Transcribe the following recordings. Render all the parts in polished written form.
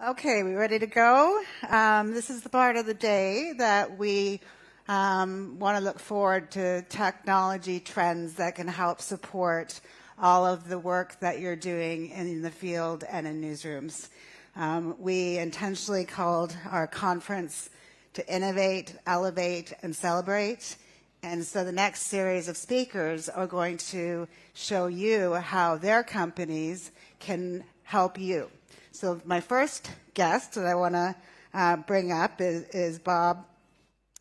Okay, we ready to go? This is the part of the day that we want to look forward to technology trends that can help support all of the work that you're doing in the field and in newsrooms. We intentionally called our conference to innovate, elevate, and celebrate. And so the next series of speakers are going to show you how their companies can help you. So my first guest that I want to bring up is Bob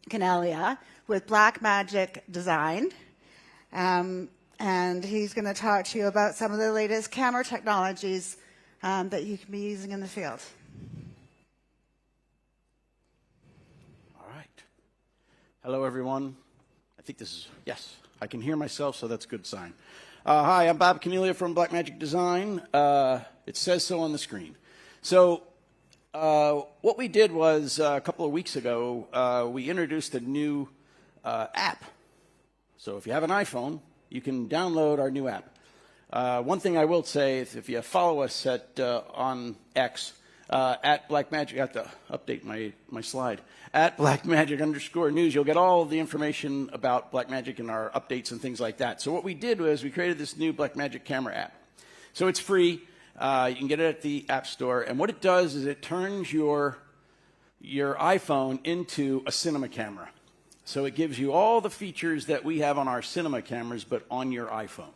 Canalia with Blackmagic Design. And he's going to talk to you about some of the latest camera technologies that you can be using in the field. All right. Hello, everyone. I think this is, yes, I can hear myself, so that's a good sign. Hi, I'm Bob Canalia from Blackmagic Design. It says so on the screen. So what we did was a couple of weeks ago, we introduced a new app. So if you have an iPhone, you can download our new app. One thing I will say, if you follow us on X, at Blackmagic, I have to update my slide, at Blackmagic_news, you'll get all of the information about Blackmagic and our updates and things like that. So what we did was we created this new Blackmagic camera app. So it's free. You can get it at the App Store. And what it does is it turns your iPhone into a cinema camera. So it gives you all the features that we have on our cinema cameras, but on your iPhone.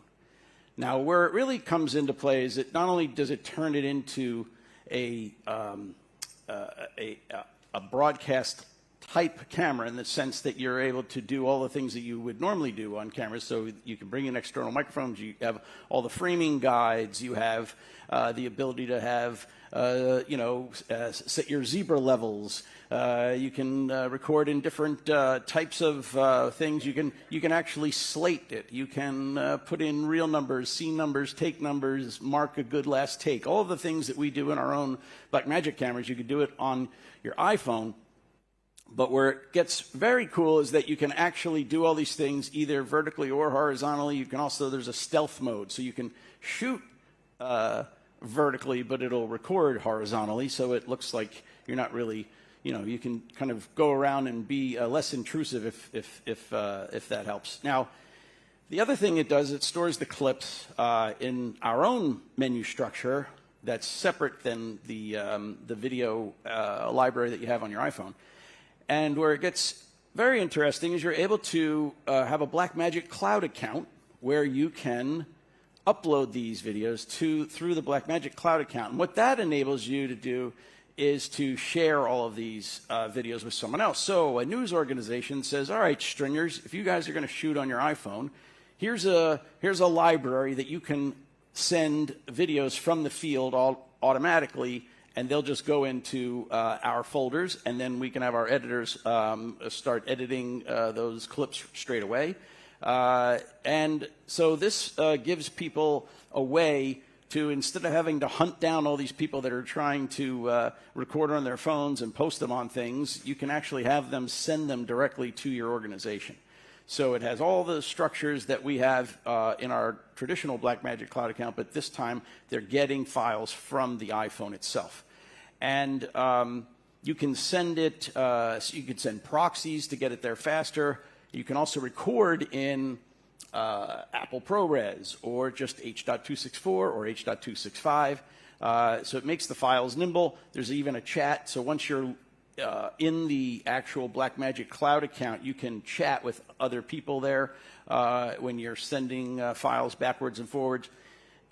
Now, where it really comes into play is that not only does it turn it into a broadcast type camera in the sense that you're able to do all the things that you would normally do on cameras. So you can bring in external microphones, you have all the framing guides, you have the ability to have, set your zebra levels. You can record in different types of things. You can actually slate it. You can put in real numbers, scene numbers, take numbers, mark a good last take. All of the things that we do in our own Blackmagic cameras, you can do it on your iPhone. But where it gets very cool is that you can actually do all these things either vertically or horizontally. You can also, there's a stealth mode, so you can shoot vertically, but it'll record horizontally, so it looks like you're not really, you can kind of go around and be less intrusive if that helps. Now, the other thing it does, it stores the clips in our own menu structure that's separate than the video library that you have on your iPhone. And where it gets very interesting is you're able to have a Blackmagic Cloud account where you can upload these videos through the Blackmagic Cloud account. And what that enables you to do is to share all of these videos with someone else. So a news organization says, all right, stringers, if you guys are going to shoot on your iPhone, here's a library that you can send videos from the field automatically, and they'll just go into our folders, and then we can have our editors start editing those clips straight away. And so this gives people a way to, instead of having to hunt down all these people that are trying to record on their phones and post them on things, you can actually have them send them directly to your organization. So it has all the structures that we have in our traditional Blackmagic Cloud account, but this time they're getting files from the iPhone itself. And you can send it, so you can send proxies to get it there faster. You can also record in Apple ProRes or just H.264 or H.265. So it makes the files nimble. There's even a chat. So once you're in the actual Blackmagic Cloud account, you can chat with other people there when you're sending files backwards and forwards.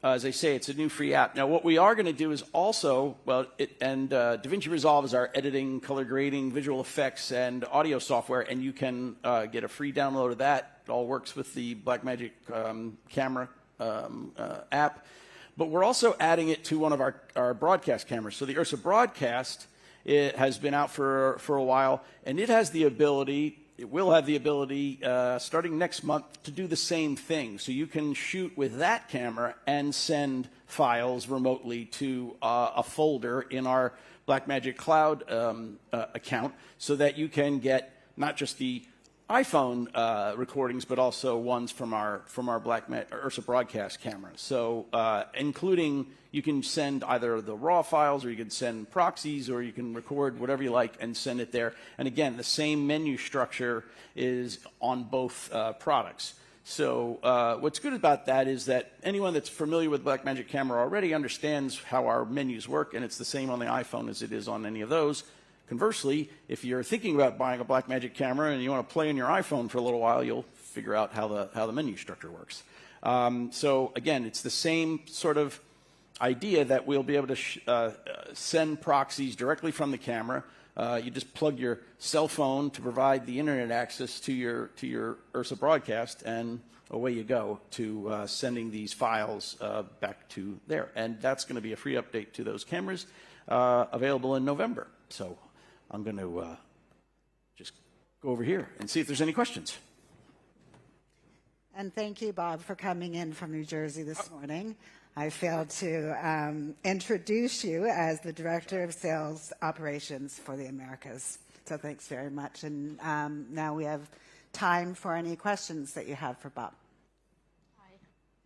As I say, it's a new free app. Now, what we are going to do is also, DaVinci Resolve is our editing, color grading, visual effects, and audio software, and you can get a free download of that. It all works with the Blackmagic camera app. But we're also adding it to one of our broadcast cameras. So the Ursa Broadcast, it has been out for a while, and it will have the ability, starting next month, to do the same thing. So you can shoot with that camera and send files remotely to a folder in our Blackmagic Cloud account, so that you can get not just the iPhone recordings, but also ones from our Ursa broadcast camera. So including, you can send either the raw files, or you can send proxies, or you can record whatever you like and send it there. And again, the same menu structure is on both products. So what's good about that is that anyone that's familiar with Blackmagic Camera already understands how our menus work, and it's the same on the iPhone as it is on any of those. Conversely, if you're thinking about buying a Blackmagic camera and you want to play on your iPhone for a little while, you'll figure out how the menu structure works. So again, it's the same sort of idea that we'll be able to send proxies directly from the camera. You just plug your cell phone to provide the internet access to your Ursa broadcast, and away you go to sending these files back to there. And that's going to be a free update to those cameras available in November. So I'm going to just go over here and see if there's any questions. And thank you, Bob, for coming in from New Jersey this morning. I failed to introduce you as the Director of Sales Operations for the Americas. So thanks very much. And now we have time for any questions that you have for Bob. Hi.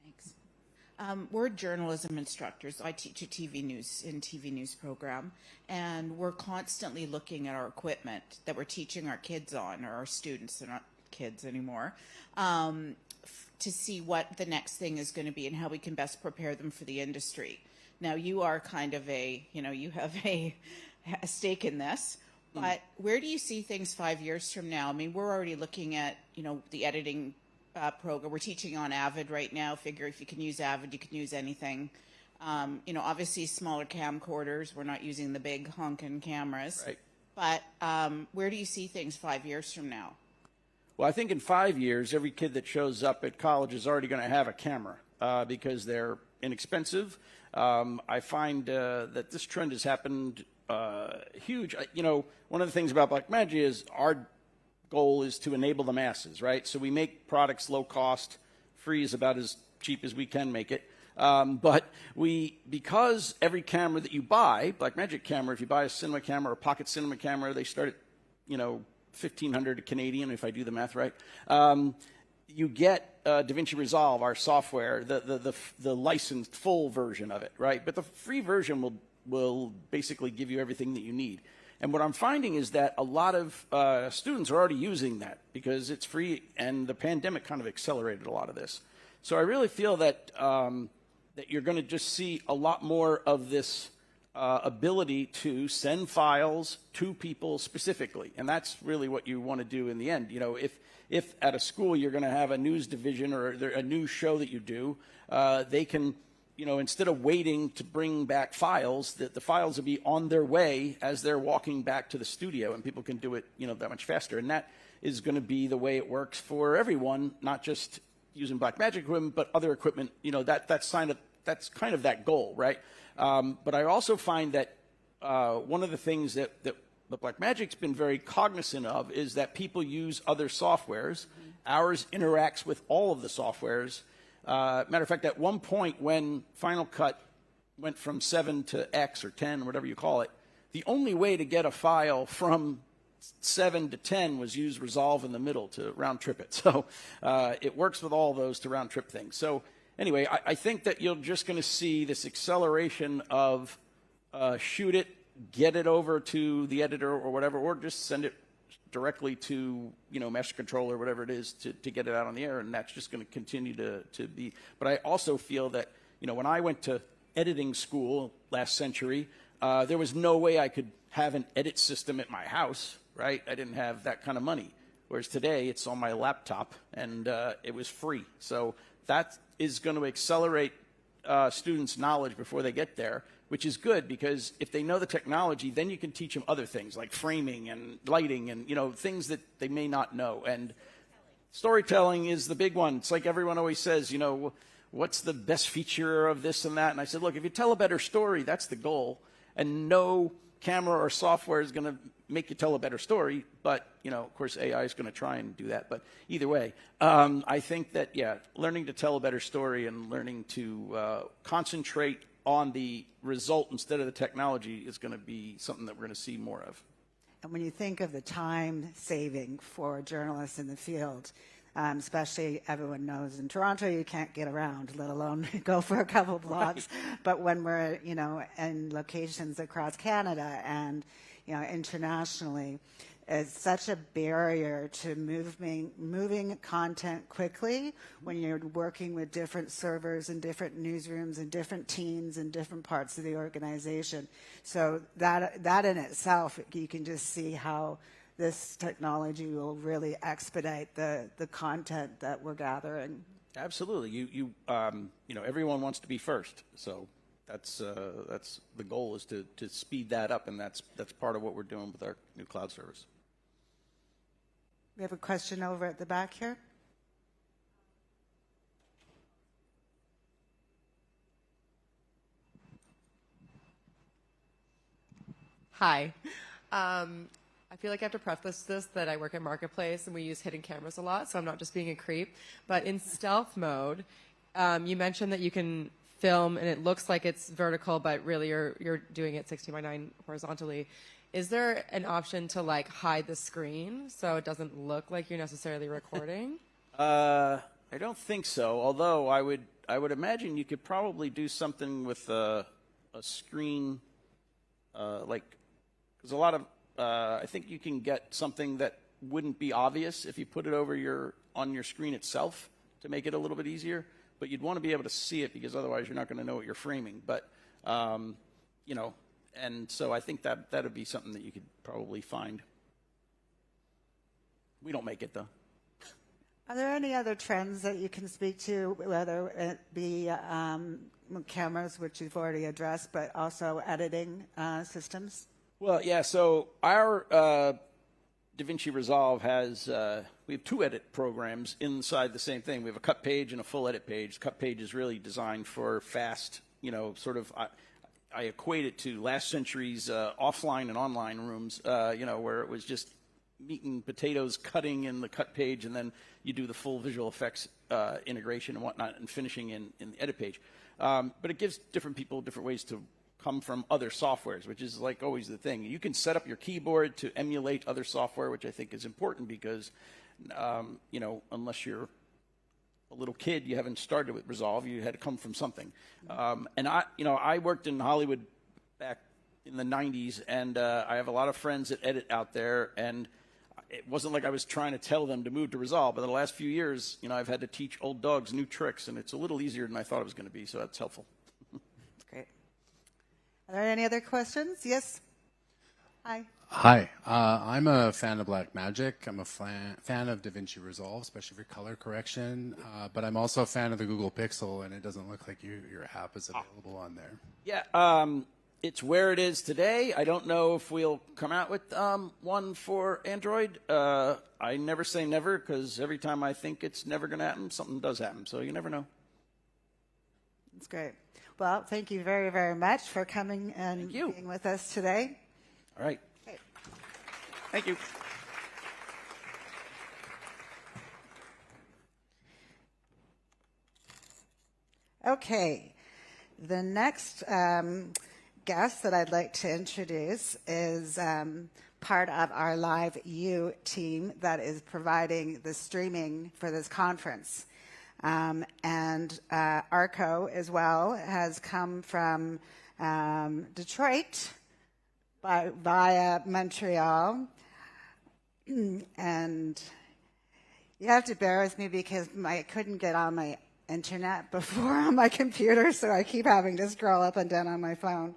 Thanks. We're journalism instructors. I teach a TV news program, and we're constantly looking at our equipment that we're teaching our kids on, or our students. They're not kids anymore. To see what the next thing is going to be and how we can best prepare them for the industry. Now, you are kind of you have a stake in this, but where do you see things 5 years from now? I mean, we're already looking at, the editing program. We're teaching on Avid right now. Figure if you can use Avid, you can use anything. Obviously smaller camcorders. We're not using the big honking cameras. Right. But where do you see things 5 years from now? Well, I think in 5 years, every kid that shows up at college is already going to have a camera because they're inexpensive. I find that this trend has happened huge. One of the things about Blackmagic is our goal is to enable the masses, right? So we make products low cost. Free is about as cheap as we can make it. But because every camera that you buy, Blackmagic camera, if you buy a cinema camera or a pocket cinema camera, they start at, 1,500 Canadian, if I do the math right. You get DaVinci Resolve, our software, the licensed full version of it, right? But the free version will basically give you everything that you need. And what I'm finding is that a lot of students are already using that because it's free, and the pandemic kind of accelerated a lot of this. So I really feel that that you're going to just see a lot more of this ability to send files to people specifically, and that's really what you want to do in the end. If at a school you're going to have a news division or a news show that you do, they can, instead of waiting to bring back files, that the files will be on their way as they're walking back to the studio, and people can do it, that much faster. And that is going to be the way it works for everyone, not just using Blackmagic equipment, but other equipment. That's kind of that goal, right? But I also find that one of the things that Blackmagic's been very cognizant of is that people use other softwares. Mm-hmm. Ours interacts with all of the softwares. Matter of fact, at one point when Final Cut went from 7 to X or 10, whatever you call it, the only way to get a file from 7 to 10 was use Resolve in the middle to round trip it. So it works with all those to round trip things. So anyway, I think that you're just going to see this acceleration of shoot it, get it over to the editor or whatever, or just send it directly to, Master Control or whatever it is to get it out on the air, and that's just going to continue to be. But I also feel that, when I went to editing school last century, there was no way I could have an edit system at my house, right? I didn't have that kind of money. Whereas today, it's on my laptop, and it was free. So that is going to accelerate students' knowledge before they get there, which is good because if they know the technology, then you can teach them other things like framing and lighting and, things that they may not know. And storytelling is the big one. It's like everyone always says, what's the best feature of this and that? And I said, look, if you tell a better story, that's the goal. And no camera or software is going to make you tell a better story. But, of course, AI is going to try and do that. But either way, I think that, learning to tell a better story and learning to concentrate on the result instead of the technology is going to be something that we're going to see more of. when you think of the time saving for journalists in the field, especially everyone knows in Toronto you can't get around, let alone go for a couple blocks. But when we're, in locations across Canada and, internationally, it's such a barrier to moving content quickly when you're working with different servers and different newsrooms and different teams in different parts of the organization. So that in itself, you can just see how this technology will really expedite the content that we're gathering. Absolutely. You everyone wants to be first, so that's the goal is to speed that up, and that's part of what we're doing with our new cloud service. We have a question over at the back here. Hi. I feel like I have to preface this that I work in Marketplace and we use hidden cameras a lot, so I'm not just being a creep. But in stealth mode, you mentioned that you can film and it looks like it's vertical, but really you're doing it 16:9 horizontally. Is there an option to hide the screen so it doesn't look like you're necessarily recording? I don't think so. Although I would imagine you could probably do something with a screen, because a lot of I think you can get something that wouldn't be obvious if you put it over on your screen itself to make it a little bit easier. But you'd want to be able to see it because otherwise you're not going to know what you're framing. But and so I think that would be something that you could probably find. We don't make it though. Are there any other trends that you can speak to, whether it be cameras, which you've already addressed, but also editing systems? Well, yeah. So our DaVinci Resolve has we have two edit programs inside the same thing. We have a cut page and a full edit page. Cut page is really designed for fast, sort of. I equate it to last century's offline and online rooms, where it was just meat and potatoes cutting in the cut page, and then you do the full visual effects integration and whatnot, and finishing in the edit page. But it gives different people different ways to come from other softwares, which is always the thing. You can set up your keyboard to emulate other software, which I think is important because, unless you're a little kid, you haven't started with Resolve. You had to come from something. And I worked in Hollywood back in the 90s, and I have a lot of friends that edit out there, and it wasn't like I was trying to tell them to move to Resolve, but in the last few years, I've had to teach old dogs new tricks, and it's a little easier than I thought it was going to be, so that's helpful. That's great. Are there any other questions? Yes? Hi. Hi, I'm a fan of Blackmagic. I'm a fan of DaVinci Resolve, especially for color correction. But I'm also a fan of the Google Pixel, and it doesn't look like your app is available on there. Yeah, it's where it is today. I don't know if we'll come out with one for Android. I never say never, because every time I think it's never going to happen, something does happen. So you never know. That's great. Well, thank you very, very much for coming and being with us today. All right. Thank you. Okay. The next guest that I'd like to introduce is part of our Live U team that is providing the streaming for this conference. And Arco as well has come from Detroit via Montreal. And you have to bear with me because I couldn't get on my internet before on my computer, so I keep having to scroll up and down on my phone.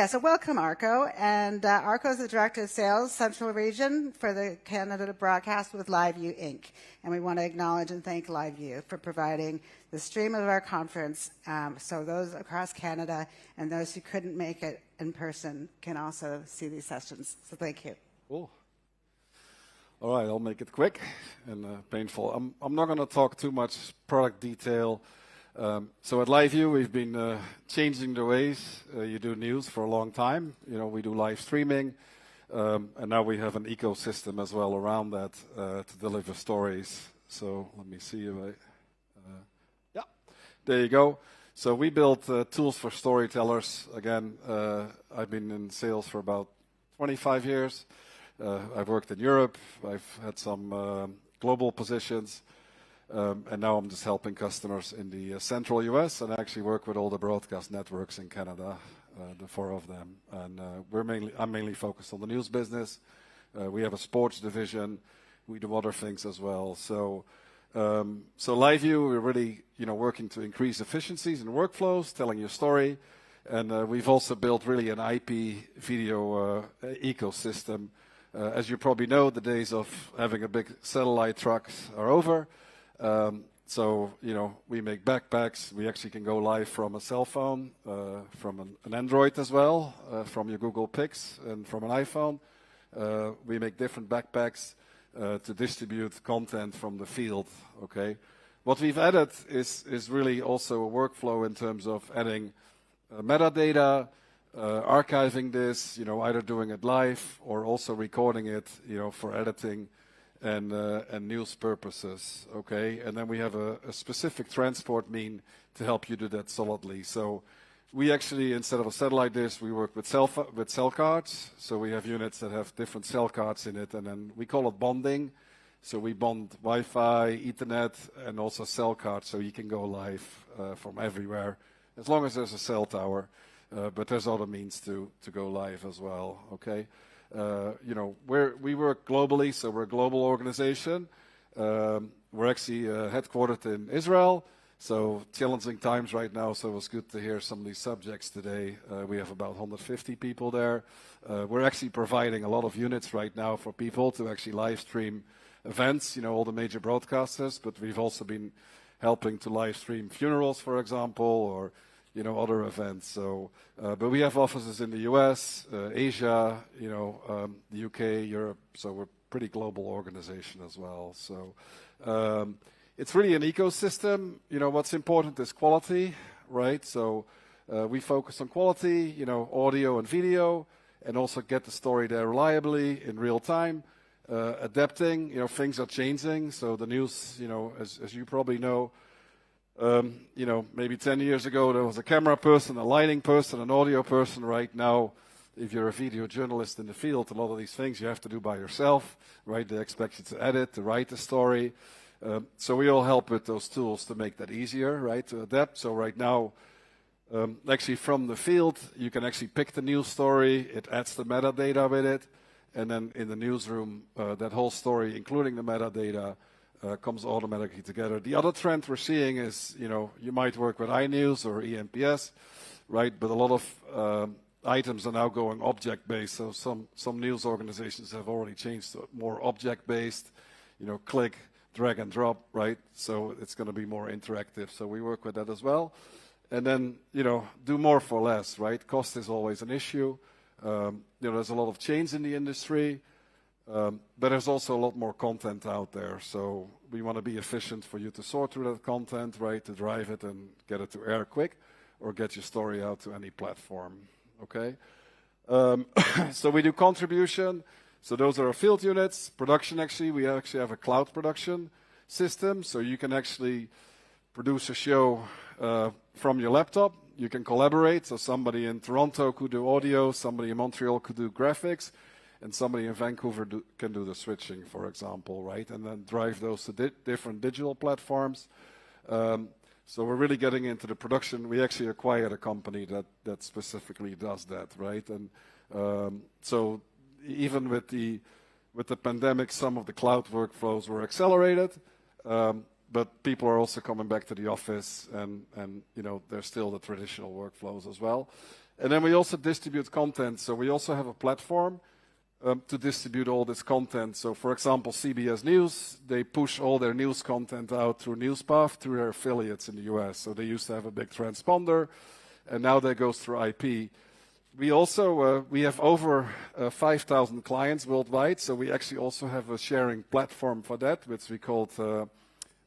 So welcome, Arco. And Arco is the Director of Sales, Central Region for the Canada broadcast with LiveU Inc. And we want to acknowledge and thank LiveU for providing the stream of our conference, so those across Canada and those who couldn't make it in person can also see these sessions. So thank you. Cool. All right, I'll make it quick and painful. I'm not going to talk too much product detail. So at LiveU, we've been changing the ways you do news for a long time. We do live streaming, and now we have an ecosystem as well around that to deliver stories. So let me see if there you go. So we built tools for storytellers. Again, I've been in sales for about 25 years. I've worked in Europe. I've had some global positions. And now I'm just helping customers in the central US, and I actually work with all the broadcast networks in Canada, the 4 of them. And I'm mainly focused on the news business. We have a sports division. We do other things as well. So LiveView, we're really working to increase efficiencies and workflows, telling your story. And we've also built really an IP video ecosystem. As you probably know, the days of having a big satellite truck are over. So, we make backpacks. We actually can go live from a cell phone, from an Android as well, from your Google Pix and from an iPhone. We make different backpacks to distribute content from the field, okay? What we've added is really also a workflow in terms of adding metadata, archiving this, either doing it live or also recording it, for editing and news purposes, okay? And then we have a specific transport mean to help you do that solidly. So we actually, instead of a satellite dish, we work with cell cards. So we have units that have different cell cards in it, and then we call it bonding. So we bond Wi-Fi, Ethernet, and also cell cards, so you can go live from everywhere, as long as there's a cell tower. But there's other means to go live as well, okay? We work globally, so we're a global organization. We're actually headquartered in Israel, so challenging times right now, so it was good to hear some of these subjects today. We have about 150 people there. We're actually providing a lot of units right now for people to actually live stream events, all the major broadcasters, but we've also been helping to live stream funerals, for example, or other events. So, but we have offices in the US, Asia, the UK, Europe. So we're a pretty global organization as well. So it's really an ecosystem. What's important is quality, right? So we focus on quality, audio and video, and also get the story there reliably in real time. Adapting, things are changing. So the news, as you probably know, maybe 10 years ago, there was a camera person, a lighting person, an audio person. Right now, if you're a video journalist in the field, a lot of these things you have to do by yourself, right? They expect you to edit, to write the story. So we all help with those tools to make that easier, right? To adapt. So right now, actually from the field, you can actually pick the news story. It adds the metadata with it. And then in the newsroom, that whole story, including the metadata, comes automatically together. The other trend we're seeing is, you might work with iNews or EMPS, right? But a lot of items are now going object-based. So some news organizations have already changed to more object-based, click, drag and drop, right? So it's going to be more interactive. So we work with that as well. And then, do more for less, right? Cost is always an issue. There's a lot of change in the industry. But there's also a lot more content out there, so we want to be efficient for you to sort through that content, right, to drive it and get it to air quick, or get your story out to any platform, okay? So we do contribution, so those are our field units. Production, actually, we actually have a cloud production system, so you can actually produce a show from your laptop. You can collaborate, so somebody in Toronto could do audio, somebody in Montreal could do graphics, and somebody in Vancouver can do the switching, for example, right? And then drive those to different digital platforms. So we're really getting into the production. We actually acquired a company that specifically does that, right? And so even with the pandemic, some of the cloud workflows were accelerated, but people are also coming back to the office, and there's still the traditional workflows as well. And then we also distribute content. So we also have a platform to distribute all this content. So, for example, CBS News, they push all their news content out through NewsPath, through their affiliates in the US. So they used to have a big transponder, and now that goes through IP. We also, we have over 5,000 clients worldwide, so we actually also have a sharing platform for that, which we call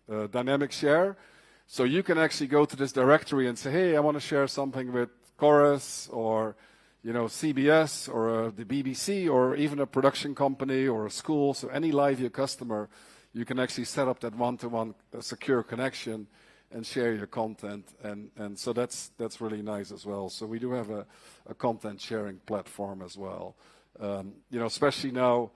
Dynamic Share. So you can actually go to this directory and say, hey, I want to share something with Chorus, or CBS, or the BBC, or even a production company or a school. So any LiveView customer, you can actually set up that one-to-one secure connection, and share your content. And so that's really nice as well. So we do have a content sharing platform as well. Especially now,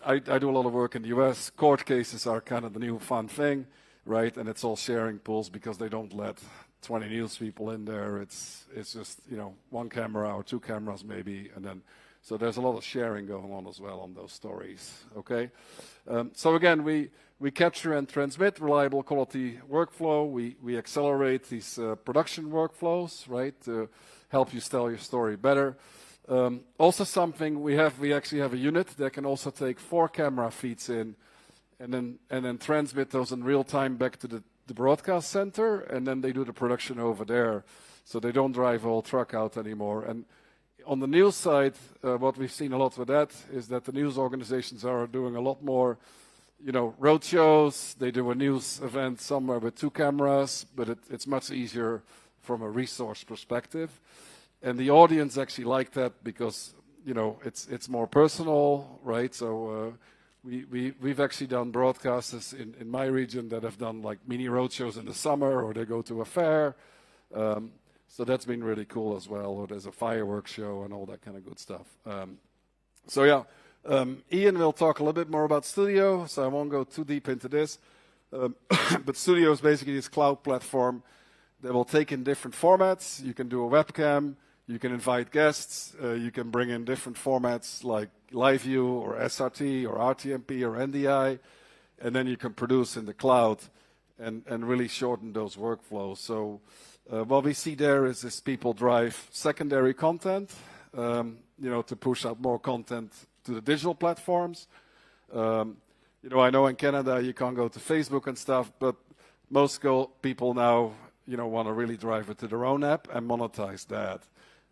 I do a lot of work in the US. Court cases are kind of the new fun thing, right? And it's all sharing pools because they don't let 20 news people in there. It's just, one camera or two cameras maybe, and then so there's a lot of sharing going on as well on those stories, okay? So again, we capture and transmit reliable quality workflow. We accelerate these production workflows, right, to help you tell your story better. Also something we actually have a unit that can also take 4 camera feeds in and then transmit those in real time back to the broadcast center, and then they do the production over there. So they don't drive a whole truck out anymore. And on the news side, what we've seen a lot with that is that the news organizations are doing a lot more, road shows. They do a news event somewhere with 2 cameras, but it's much easier from a resource perspective. And the audience actually like that because, it's more personal, right? So we've actually done broadcasters in my region that have done like mini road shows in the summer, or they go to a fair. So that's been really cool as well. Or there's a fireworks show and all that kind of good stuff. Ian will talk a little bit more about Studio, so I won't go too deep into this. But Studio is basically this cloud platform that will take in different formats. You can do a webcam, you can invite guests, you can bring in different formats like live view or SRT or RTMP or NDI, and then you can produce in the cloud and really shorten those workflows. So what we see there is people drive secondary content, to push out more content to the digital platforms. I know in Canada you can't go to Facebook and stuff, but most people now, want to really drive it to their own app and monetize that.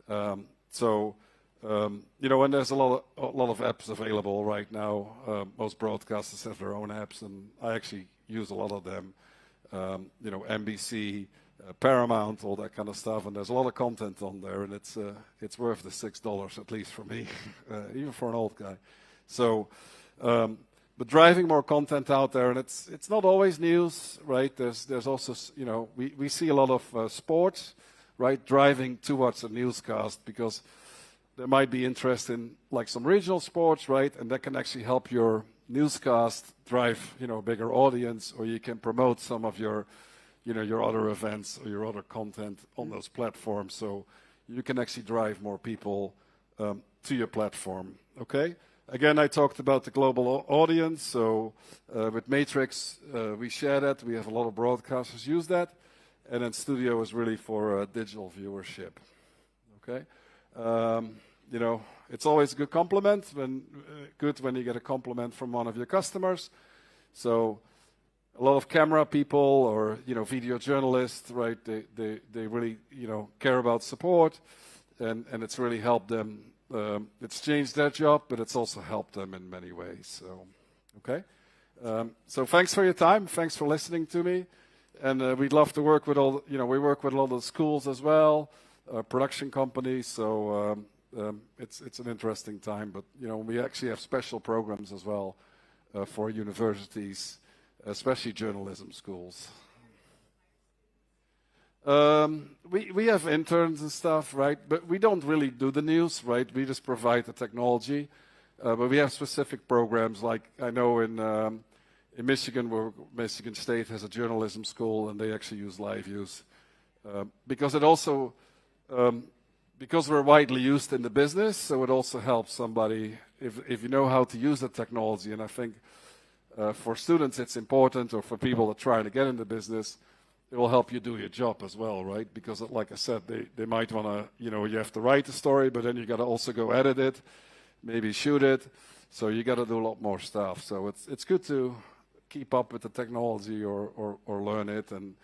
And there's a lot of apps available right now. Most broadcasters have their own apps, and I actually use a lot of them. NBC, Paramount, all that kind of stuff, and there's a lot of content on there, and it's worth the $6 at least for me, even for an old guy. So, but driving more content out there, and it's not always news, right? There's also, we see a lot of sports, right, driving towards a newscast because there might be interest in like some regional sports, right, and that can actually help your newscast drive, a bigger audience, or you can promote some of your other events or your other content on those platforms, so you can actually drive more people to your platform, okay? Again, I talked about the global audience, so with Matrix, we share that. We have a lot of broadcasters use that, and then Studio is really for digital viewership, okay? It's always a good compliment when you get a compliment from one of your customers. So a lot of camera people or video journalists, right? They really care about support, and it's really helped them. It's changed their job, but it's also helped them in many ways. So, okay. So thanks for your time. Thanks for listening to me, and we'd love to work with all. We work with a lot of schools as well, production companies. So it's an interesting time, but we actually have special programs as well for universities, especially journalism schools. We have interns and stuff, right? But we don't really do the news, right? We just provide the technology. But we have specific programs, like I know in Michigan, where Michigan State has a journalism school, and they actually use live views because it also because we're widely used in the business, so it also helps somebody if you know how to use the technology. And I think for students it's important, or for people that try to get in the business, it will help you do your job as well, right? Because like I said, they might want to, you have to write the story, but then you got to also go edit it, maybe shoot it. So you got to do a lot more stuff. So it's good to keep up with the technology or learn it and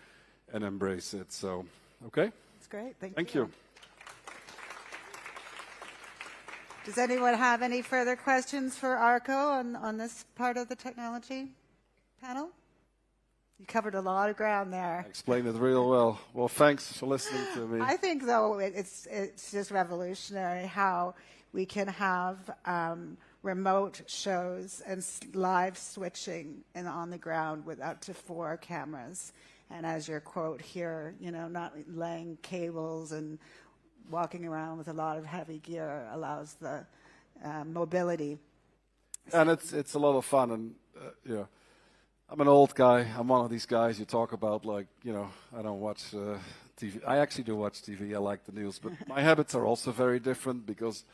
embrace it. So, okay? That's great. Thank you. Does anyone have any further questions for Arco on this part of the technology panel? You covered a lot of ground there. I explained it real well. Well, thanks for listening to me. I think, though, it's just revolutionary how we can have remote shows and live switching and on the ground with up to 4 cameras. And as your quote here, you know, not laying cables and walking around with a lot of heavy gear allows the mobility. And it's a lot of fun, and you know, I'm an old guy. I'm one of these guys you talk about, like, you know, I don't watch TV. I actually do watch TV. I like the news, but my habits are also very different because,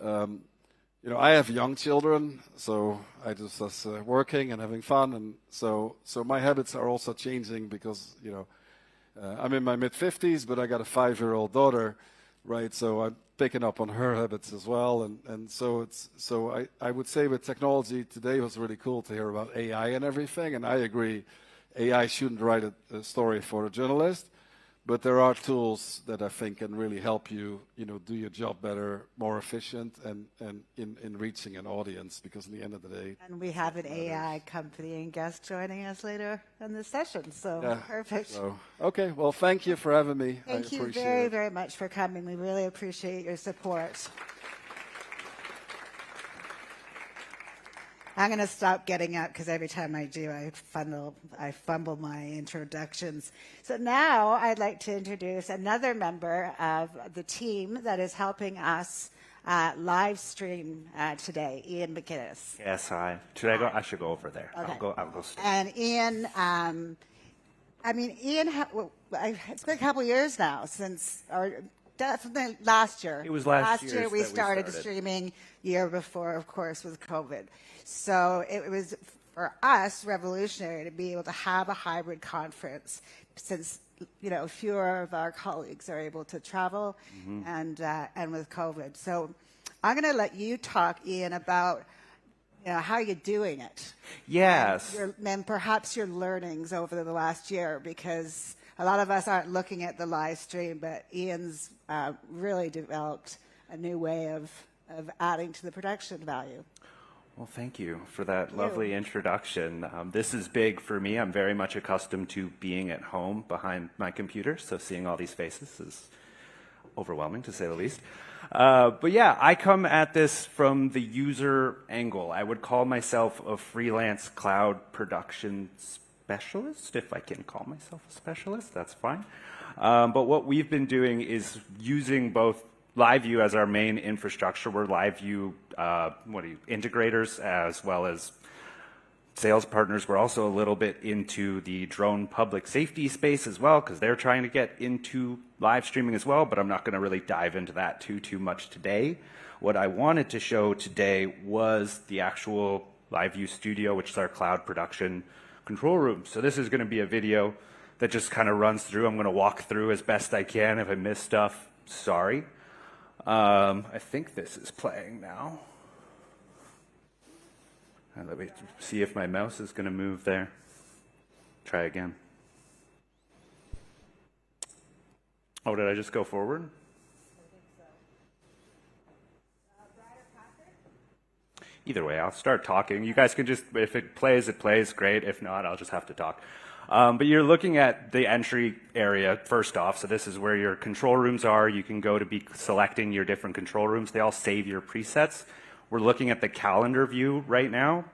you know, I have young children, so I just was working and having fun, and so my habits are also changing because, you know, I'm in my mid-50s, but I got a 5-year-old daughter, right? So I'm picking up on her habits as well, and so I would say with technology today, it was really cool to hear about AI and everything, and I agree, AI shouldn't write a story for a journalist, but there are tools that I think can really help you, you know, do your job better, more efficient, and in reaching an audience, because in the end of the day. And we have an AI company and guest joining us later in the session, so Yeah, perfect. so, okay, well, thank you for having me. Thank I you appreciate very, it. very much for coming. We really appreciate your support. I'm going to stop getting up because every time I do, I fumble my introductions. So now I'd like to introduce another member of the team that is helping us live stream today, Ian McGinnis. Yes, hi. Should I go? I should go over there. Okay. I'll go straight. And Ian, I mean, Ian, it's been a couple years now since, or definitely last year. It was last year year we that we started started. streaming, year before, of course, with COVID. So it was, for us, revolutionary to be able to have a hybrid conference since, you know, fewer of our colleagues are able to travel and with COVID. So I'm going to let you talk, Ian, about, you know, how you're doing it. Yes. And perhaps your learnings over the last year, because a lot of us aren't looking at the live stream, but Ian's really developed a new way of adding to the production value. Well, thank you for that lovely introduction. This is big for me. I'm very much accustomed to being at home behind my computer, so seeing all these faces is overwhelming, to say the least. But yeah, I come at this from the user angle. I would call myself a freelance cloud production specialist, if I can call myself a specialist, that's fine. But what we've been doing is using both LiveView as our main infrastructure. We're LiveView integrators as well as sales partners. We're also a little bit into the drone public safety space as well, because they're trying to get into live streaming as well, but I'm not going to really dive into that too much today. What I wanted to show today was the actual LiveView Studio, which is our cloud production control room. So this is going to be a video that just kind of runs through. I'm going to walk through as best I can. If I miss stuff, sorry. I think this is playing now. Let me see if my mouse is going to move there. Try again. Oh, did I just go forward? Either way, I'll start talking. You guys can just, if it plays, great. If not, I'll just have to talk. But you're looking at the entry area first off. So this is where your control rooms are. You can go to be selecting your different control rooms. They all save your presets. We're looking at the calendar view right now,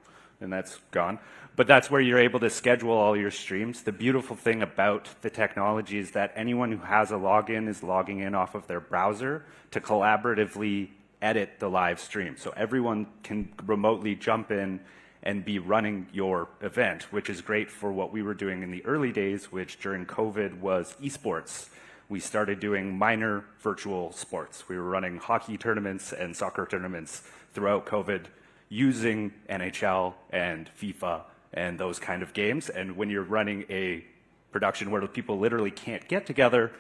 and that's gone. But that's where you're able to schedule all your streams. The beautiful thing about the technology is that anyone who has a login is logging in off of their browser to collaboratively edit the live stream. So everyone can remotely jump in and be running your event, which is great for what we were doing in the early days, which during COVID was esports. We started doing minor virtual sports. We were running hockey tournaments and soccer tournaments throughout COVID using NHL and FIFA and those kind of games. And when you're running a production where people literally can't get together,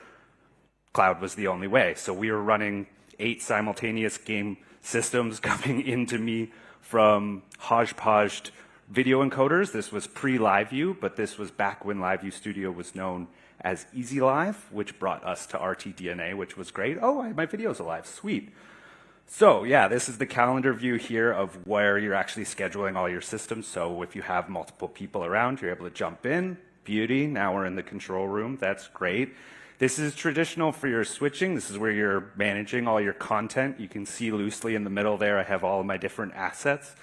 cloud was the only way. So we were running 8 simultaneous game systems coming into me from hodgepodged video encoders. This was pre-LiveView, but this was back when LiveView Studio was known as Easy Live, which brought us to RTDNA, which was great. Oh, my video's alive, sweet. So yeah, this is the calendar view here of where you're actually scheduling all your systems. So if you have multiple people around, you're able to jump in, beauty. Now we're in the control room, that's great. This is traditional for your switching. This is where you're managing all your content. You can see loosely in the middle there, I have all of my different assets.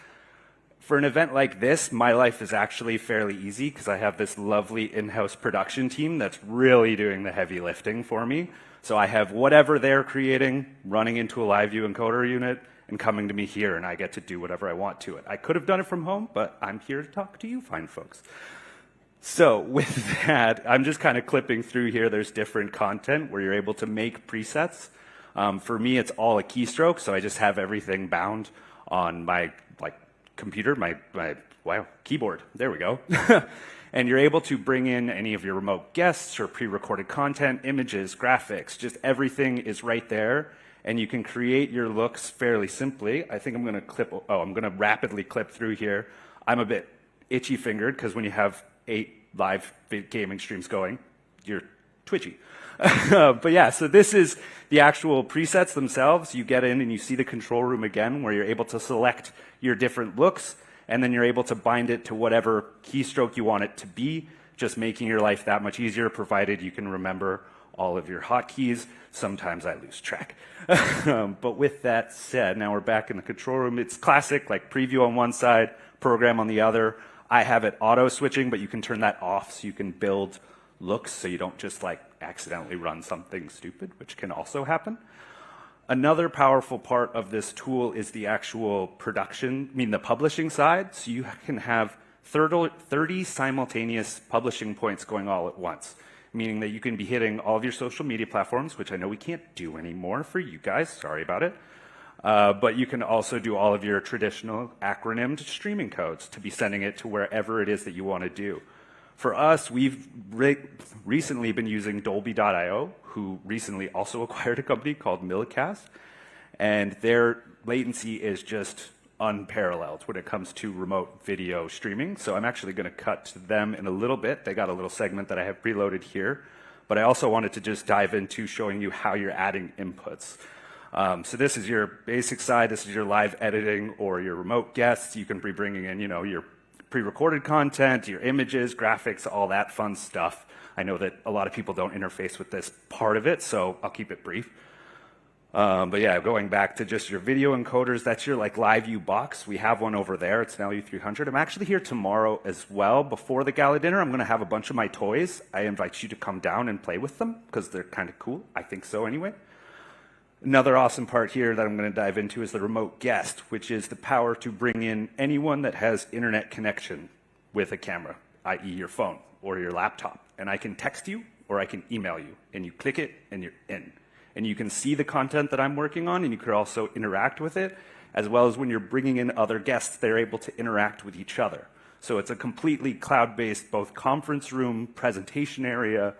For an event like this, my life is actually fairly easy because I have this lovely in-house production team that's really doing the heavy lifting for me. So I have whatever they're creating running into a live view encoder unit and coming to me here, and I get to do whatever I want to it. I could have done it from home, but I'm here to talk to you fine folks. So with that, I'm just kind of clipping through here. There's different content where you're able to make presets. For me, it's all a keystroke, so I just have everything bound on my computer, my keyboard. There we go. And you're able to bring in any of your remote guests or pre-recorded content, images, graphics, just everything is right there. And you can create your looks fairly simply. I think I'm going to rapidly clip through here. I'm a bit itchy fingered because when you have 8 live gaming streams going, you're twitchy. But yeah, so this is the actual presets themselves. You get in and you see the control room again where you're able to select your different looks, and then you're able to bind it to whatever keystroke you want it to be, just making your life that much easier, provided you can remember all of your hotkeys. Sometimes I lose track. But with that said, now we're back in the control room. It's classic, like preview on one side, program on the other. I have it auto switching, but you can turn that off so you can build looks so you don't just like accidentally run something stupid, which can also happen. Another powerful part of this tool is the actual production, the publishing side. So you can have 30 simultaneous publishing points going all at once, meaning that you can be hitting all of your social media platforms, which I know we can't do anymore for you guys. Sorry about it. But you can also do all of your traditional acronymed streaming codes to be sending it to wherever it is that you want to do. For us, we've recently been using Dolby.io, who recently also acquired a company called Millicast, and their latency is just unparalleled when it comes to remote video streaming. So I'm actually going to cut to them in a little bit. They got a little segment that I have preloaded here, but I also wanted to just dive into showing you how you're adding inputs. So this is your basic side. This is your live editing or your remote guests. You can be bringing in, your pre-recorded content, your images, graphics, all that fun stuff. I know that a lot of people don't interface with this part of it, so I'll keep it brief. But yeah, going back to just your video encoders, that's your live view box. We have one over there. It's an LU300. I'm actually here tomorrow as well. Before the gala dinner, I'm going to have a bunch of my toys. I invite you to come down and play with them because they're kind of cool. I think so anyway. Another awesome part here that I'm going to dive into is the remote guest, which is the power to bring in anyone that has internet connection with a camera, i.e. your phone or your laptop. And I can text you or I can email you, and you click it and you're in. And you can see the content that I'm working on, and you could also interact with it, as well as when you're bringing in other guests, they're able to interact with each other. So it's a completely cloud-based, both conference room, presentation area,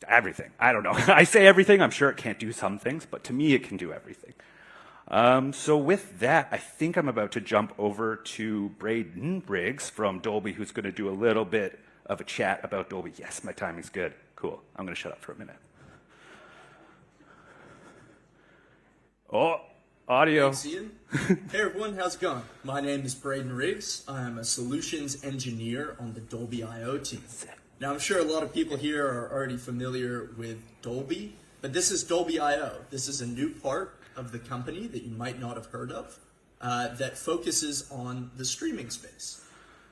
everything. I don't know. I say everything. I'm sure it can't do some things, but to me, it can do everything. So with that, I think I'm about to jump over to Braden Briggs from Dolby, who's going to do a little bit of a chat about Dolby. Yes, my timing's good. Cool. I'm going to shut up for a minute. Oh, audio. Thanks, Ian. Hey everyone, how's it going? My name is Braden Riggs. I'm a solutions engineer on the Dolby I/O team. Now I'm sure a lot of people here are already familiar with Dolby, but this is Dolby I/O. This is a new part of the company that you might not have heard of that focuses on the streaming space.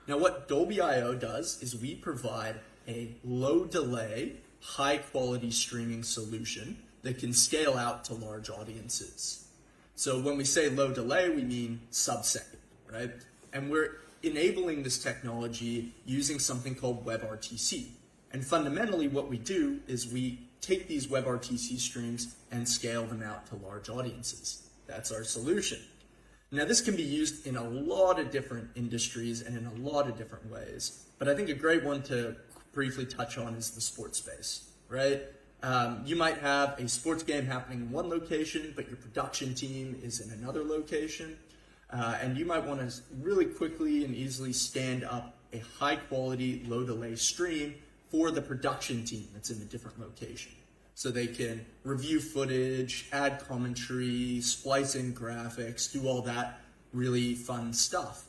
Now what Dolby I/O does is we provide a low delay, high quality streaming solution that can scale out to large audiences. So when we say low delay, we mean sub-second, right? And we're enabling this technology using something called WebRTC. And fundamentally what we do is we take these WebRTC streams and scale them out to large audiences. That's our solution. Now this can be used in a lot of different industries and in a lot of different ways, but I think a great one to briefly touch on is the sports space, right? You might have a sports game happening in one location, but your production team is in another location. And you might want to really quickly and easily stand up a high quality, low delay stream for the production team that's in a different location. So they can review footage, add commentary, splice in graphics, do all that really fun stuff.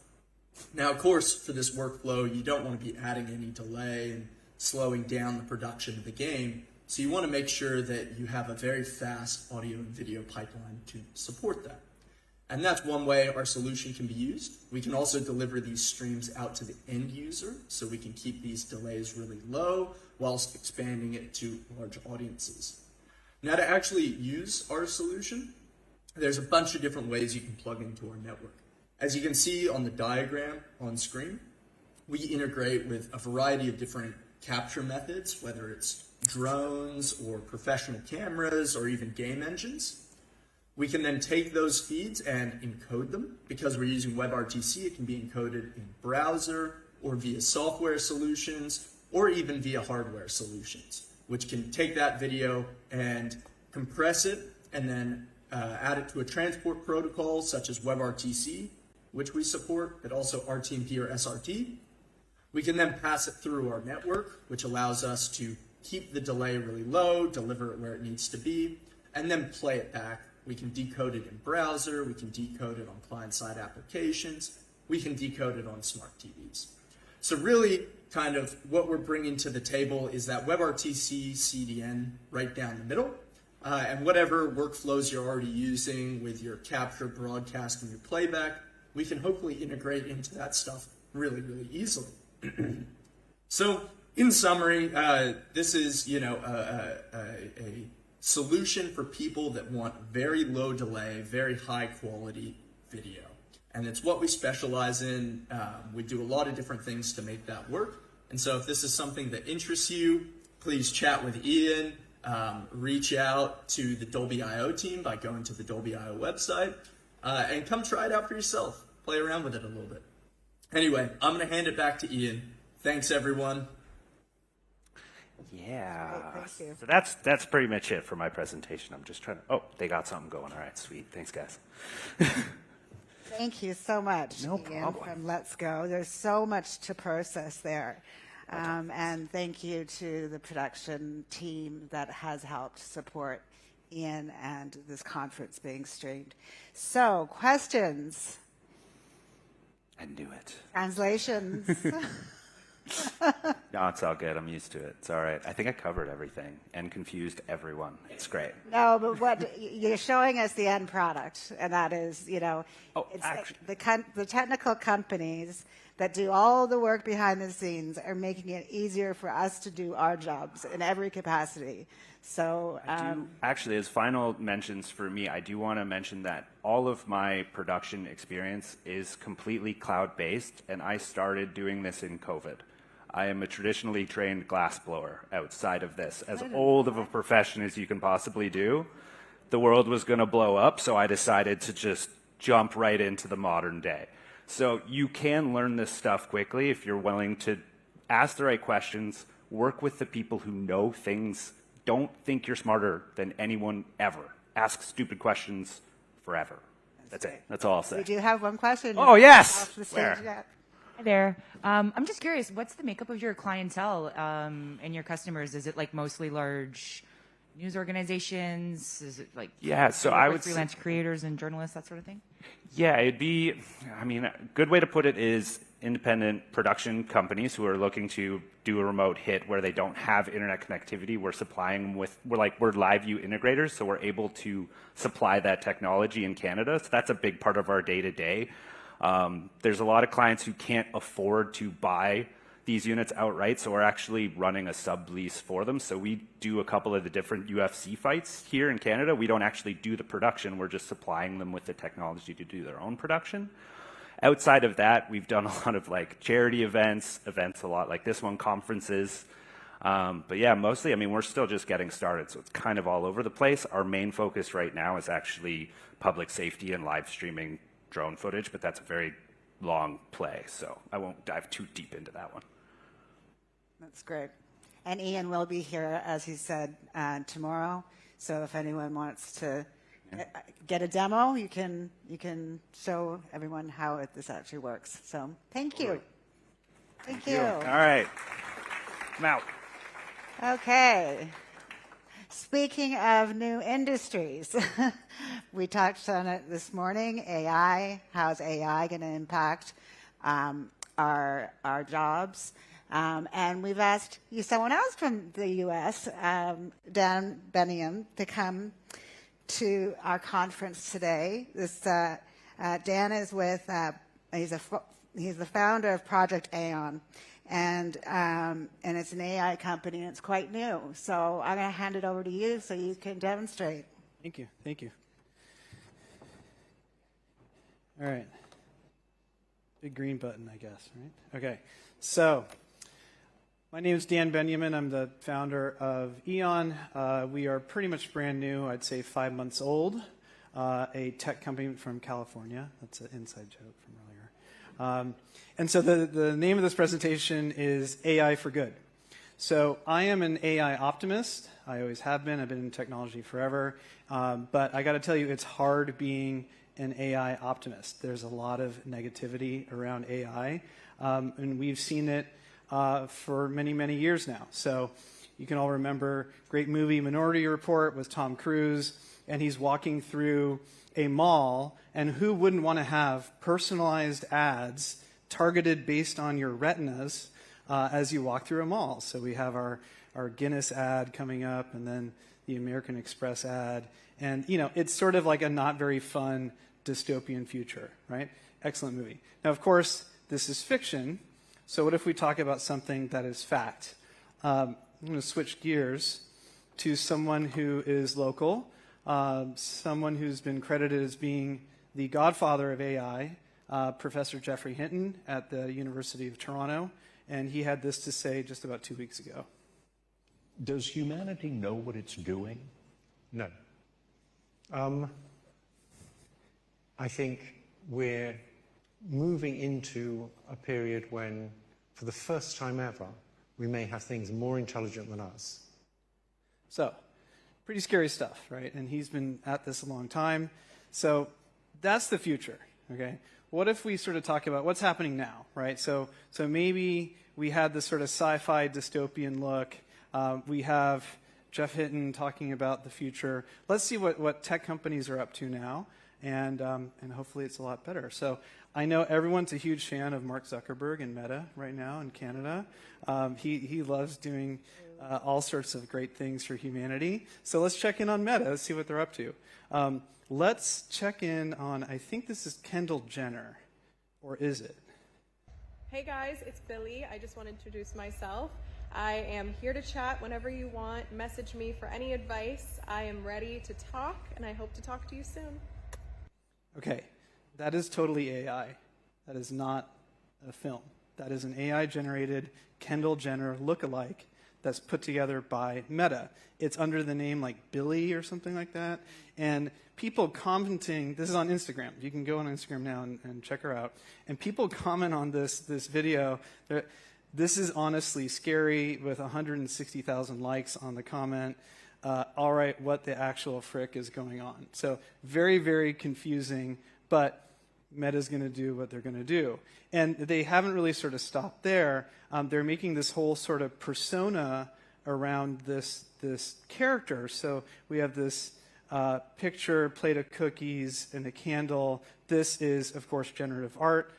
Now, of course, for this workflow, you don't want to be adding any delay and slowing down the production of the game. So you want to make sure that you have a very fast audio and video pipeline to support that. And that's one way our solution can be used. We can also deliver these streams out to the end user, so we can keep these delays really low whilst expanding it to large audiences. Now, to actually use our solution, there's a bunch of different ways you can plug into our network. As you can see on the diagram on screen, we integrate with a variety of different capture methods, whether it's drones or professional cameras or even game engines. We can then take those feeds and encode them. Because we're using WebRTC, it can be encoded in browser or via software solutions or even via hardware solutions, which can take that video and compress it and then add it to a transport protocol such as WebRTC, which we support, but also RTMP or SRT. We can then pass it through our network, which allows us to keep the delay really low, deliver it where it needs to be, and then play it back. We can decode it in browser, we can decode it on client-side applications, we can decode it on smart TVs. So really, kind of what we're bringing to the table is that WebRTC CDN right down the middle, and whatever workflows you're already using with your capture, broadcast, and your playback, we can hopefully integrate into that stuff really, really easily. So, in summary, this is, a solution for people that want very low delay, very high quality video. And it's what we specialize in. We do a lot of different things to make that work. And so if this is something that interests you, please chat with Ian, reach out to the Dolby.io team by going to the Dolby.io website, and come try it out for yourself. Play around with it a little bit. Anyway, I'm going to hand it back to Ian. Thanks, everyone. Yeah. Thank you. So that's pretty much it for my presentation. I'm just trying to, they got something going. All right, sweet. Thanks, guys. Thank you so much, No Ian, problem. from Let's Go. There's so much to process there. And thank you to the production team that has helped support Ian and this conference being streamed. So, questions? I knew it. Translations? No, it's all good. I'm used to it. It's all right. I think I covered everything and confused everyone. It's great. No, but what you're showing us the end product, and that is, it's actually- the technical companies that do all the work behind the scenes are making it easier for us to do our jobs in every capacity. So, Actually, as final mentions for me, I do want to mention that all of my production experience is completely cloud-based, and I started doing this in COVID. I am a traditionally trained glassblower outside of this. As old of a profession as you can possibly do, the world was going to blow up, so I decided to just jump right into the modern day. So you can learn this stuff quickly if you're willing to ask the right questions, work with the people who know things. Don't think you're smarter than anyone ever. Ask stupid questions forever. That's it. That's all I'll say. we do have one question. Oh, yes! Off the stage Where? yet. Hi there. I'm just curious, what's the makeup of your clientele and your customers? Is it like mostly large news organizations? Is it like Yeah, so do you work I with would say- freelance creators and journalists, that sort of thing? Yeah, it'd be, a good way to put it is independent production companies who are looking to do a remote hit where they don't have internet connectivity. We're supplying them with, we're live view integrators, so we're able to supply that technology in Canada. So that's a big part of our day-to-day. There's a lot of clients who can't afford to buy these units outright, so we're actually running a sublease for them. So we do a couple of the different UFC fights here in Canada. We don't actually do the production. We're just supplying them with the technology to do their own production. Outside of that, we've done a lot of like charity events a lot like this one, conferences. But yeah, mostly, we're still just getting started, so it's kind of all over the place. Our main focus right now is actually public safety and live streaming drone footage, but that's a very long play, so I won't dive too deep into that one. That's great. And Ian will be here, as he said, tomorrow. So if anyone wants to get a demo, you can show everyone how this actually works. So thank you. Thank you. All right, I'm out. Okay. Speaking of new industries, we touched on it this morning, AI. How's AI going to impact our jobs? And we've asked someone else from the U.S., Dan Benniam, to come to our conference today. This Dan is with, he's the founder of Project Aeon, and it's an AI company, and it's quite new. So I'm going to hand it over to you so you can demonstrate. Thank you. Thank you. All right. Big green button, I guess, right? Okay. So my name is Dan Benjamin. I'm the founder of Aeon. We are pretty much brand new, I'd say 5 months old, a tech company from California. That's an inside joke from earlier. And so the name of this presentation is AI for Good. So I am an AI optimist. I always have been. I've been in technology forever. But I got to tell you, it's hard being an AI optimist. There's a lot of negativity around AI, and we've seen it for many, many years now. So you can all remember great movie Minority Report with Tom Cruise, and he's walking through a mall, and who wouldn't want to have personalized ads targeted based on your retinas as you walk through a mall? So we have our Guinness ad coming up, and then the American Express ad. And, you know, it's sort of like a not very fun dystopian future, right? Excellent movie. Now, of course, this is fiction. So what if we talk about something that is fact? I'm going to switch gears to someone who is local, someone who's been credited as being the godfather of AI, Professor Geoffrey Hinton at the University of Toronto. And he had this to say just about 2 weeks ago. Does humanity know what it's doing? No. I think we're moving into a period when, for the first time ever, we may have things more intelligent than us. So, pretty scary stuff, right? And he's been at this a long time. So, that's the future, okay? What if we sort of talk about what's happening now, right? So maybe we had this sort of sci-fi dystopian look. We have Jeff Hinton talking about the future. Let's see what tech companies are up to now, and hopefully it's a lot better. So I know everyone's a huge fan of Mark Zuckerberg and Meta right now in Canada. He loves doing all sorts of great things for humanity. So let's check in on Meta, see what they're up to. Let's check in on, I think this is Kendall Jenner, or is it? Hey guys, it's Billy. I just want to introduce myself. I am here to chat whenever you want. Message me for any advice. I am ready to talk, and I hope to talk to you soon. Okay, that is totally AI. That is not a film. That is an AI-generated Kendall Jenner lookalike that's put together by Meta. It's under the name like Billy or something like that. And people commenting, this is on Instagram. You can go on Instagram now and check her out. And people comment on this video. This is honestly scary with 160,000 likes on the comment. All right, what the actual frick is going on? So very, very confusing, but Meta's going to do what they're going to do. And they haven't really sort of stopped there. They're making this whole sort of persona around this character. So we have this picture, plate of cookies, and a candle. This is, of course, generative art.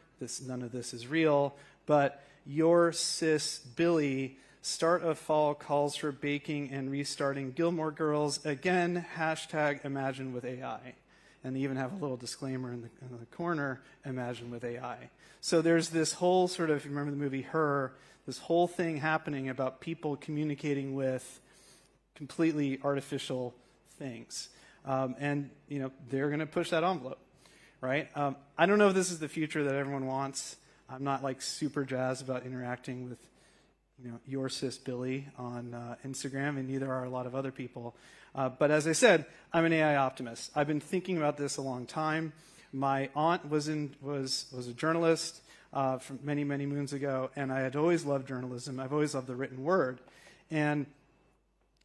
None of this is real. But your sis Billy, start of fall calls for baking and restarting Gilmore Girls. Again, hashtag imagine with AI. And they even have a little disclaimer in the corner, imagine with AI. So there's this whole sort of, if you remember the movie Her, this whole thing happening about people communicating with completely artificial things. And, you know, they're going to push that envelope, right? I don't know if this is the future that everyone wants. I'm not like super jazzed about interacting with, you know, your sis Billy on Instagram, and neither are a lot of other people. But as I said, I'm an AI optimist. I've been thinking about this a long time. My aunt was a journalist from many, many moons ago, and I had always loved journalism. I've always loved the written word. And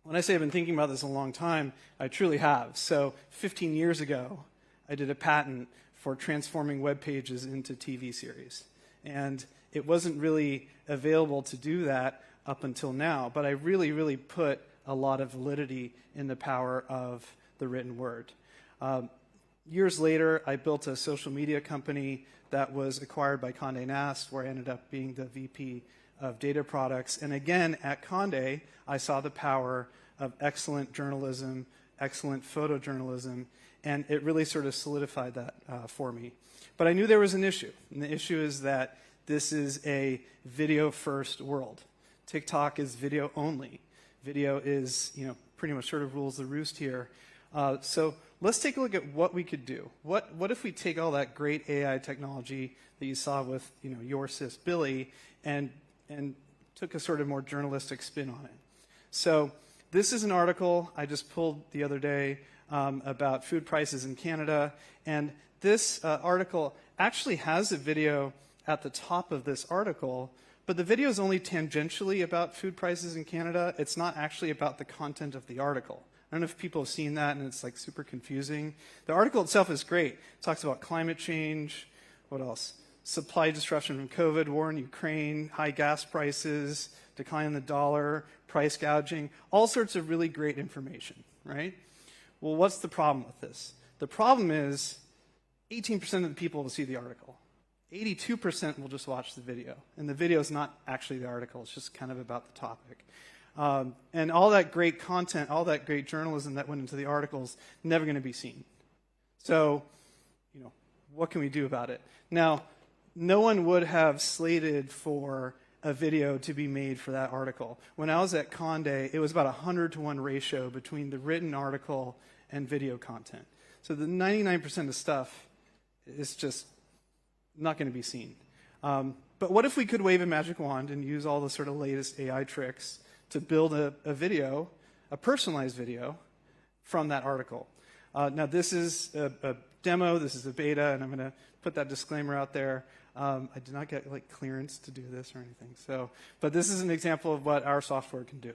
when I say I've been thinking about this a long time, I truly have. So 15 years ago, I did a patent for transforming web pages into TV series. And it wasn't really available to do that up until now, but I really, really put a lot of validity in the power of the written word. Years later, I built a social media company that was acquired by Condé Nast, where I ended up being the VP of data products. And again, at Condé, I saw the power of excellent journalism, excellent photojournalism, And it really sort of solidified that for me. But I knew there was an issue. And the issue is that this is a video-first world. TikTok is video only. Video is, pretty much sort of rules the roost here. So let's take a look at what we could do. What if we take all that great AI technology that you saw with, your sis Billy and took a sort of more journalistic spin on it? So this is an article I just pulled the other day about food prices in Canada. And this article actually has a video at the top of this article, but the video is only tangentially about food prices in Canada. It's not actually about the content of the article. I don't know if people have seen that, and it's like super confusing. The article itself is great. It talks about climate change. What else? Supply disruption from COVID, war in Ukraine, high gas prices, decline in the dollar, price gouging, all sorts of really great information, right? Well, what's the problem with this? The problem is 18% of the people will see the article. 82% will just watch the video. And the video is not actually the article. It's just kind of about the topic. And all that great content, all that great journalism that went into the articles, never going to be seen. So, what can we do about it? Now, no one would have slated for a video to be made for that article. When I was at Condé, it was about a 100-to-1 ratio between the written article and video content. So the 99% of stuff is just not going to be seen. But what if we could wave a magic wand and use all the sort of latest AI tricks to build a video, a personalized video, from that article? Now, this is a demo. This is a beta, and I'm going to put that disclaimer out there. I did not get clearance to do this or anything. But this is an example of what our software can do.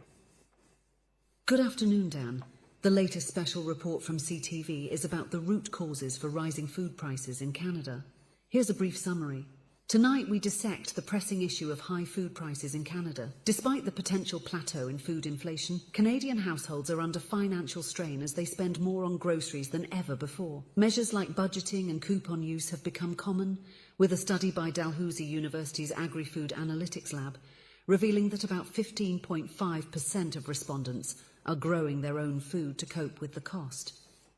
Good afternoon, Dan. The latest special report from CTV is about the root causes for rising food prices in Canada. Here's a brief summary. Tonight, we dissect the pressing issue of high food prices in Canada. Despite the potential plateau in food inflation, Canadian households are under financial strain as they spend more on groceries than ever before. Measures like budgeting and coupon use have become common, with a study by Dalhousie University's Agri-Food Analytics Lab revealing that about 15.5% of respondents are growing their own food to cope with the cost.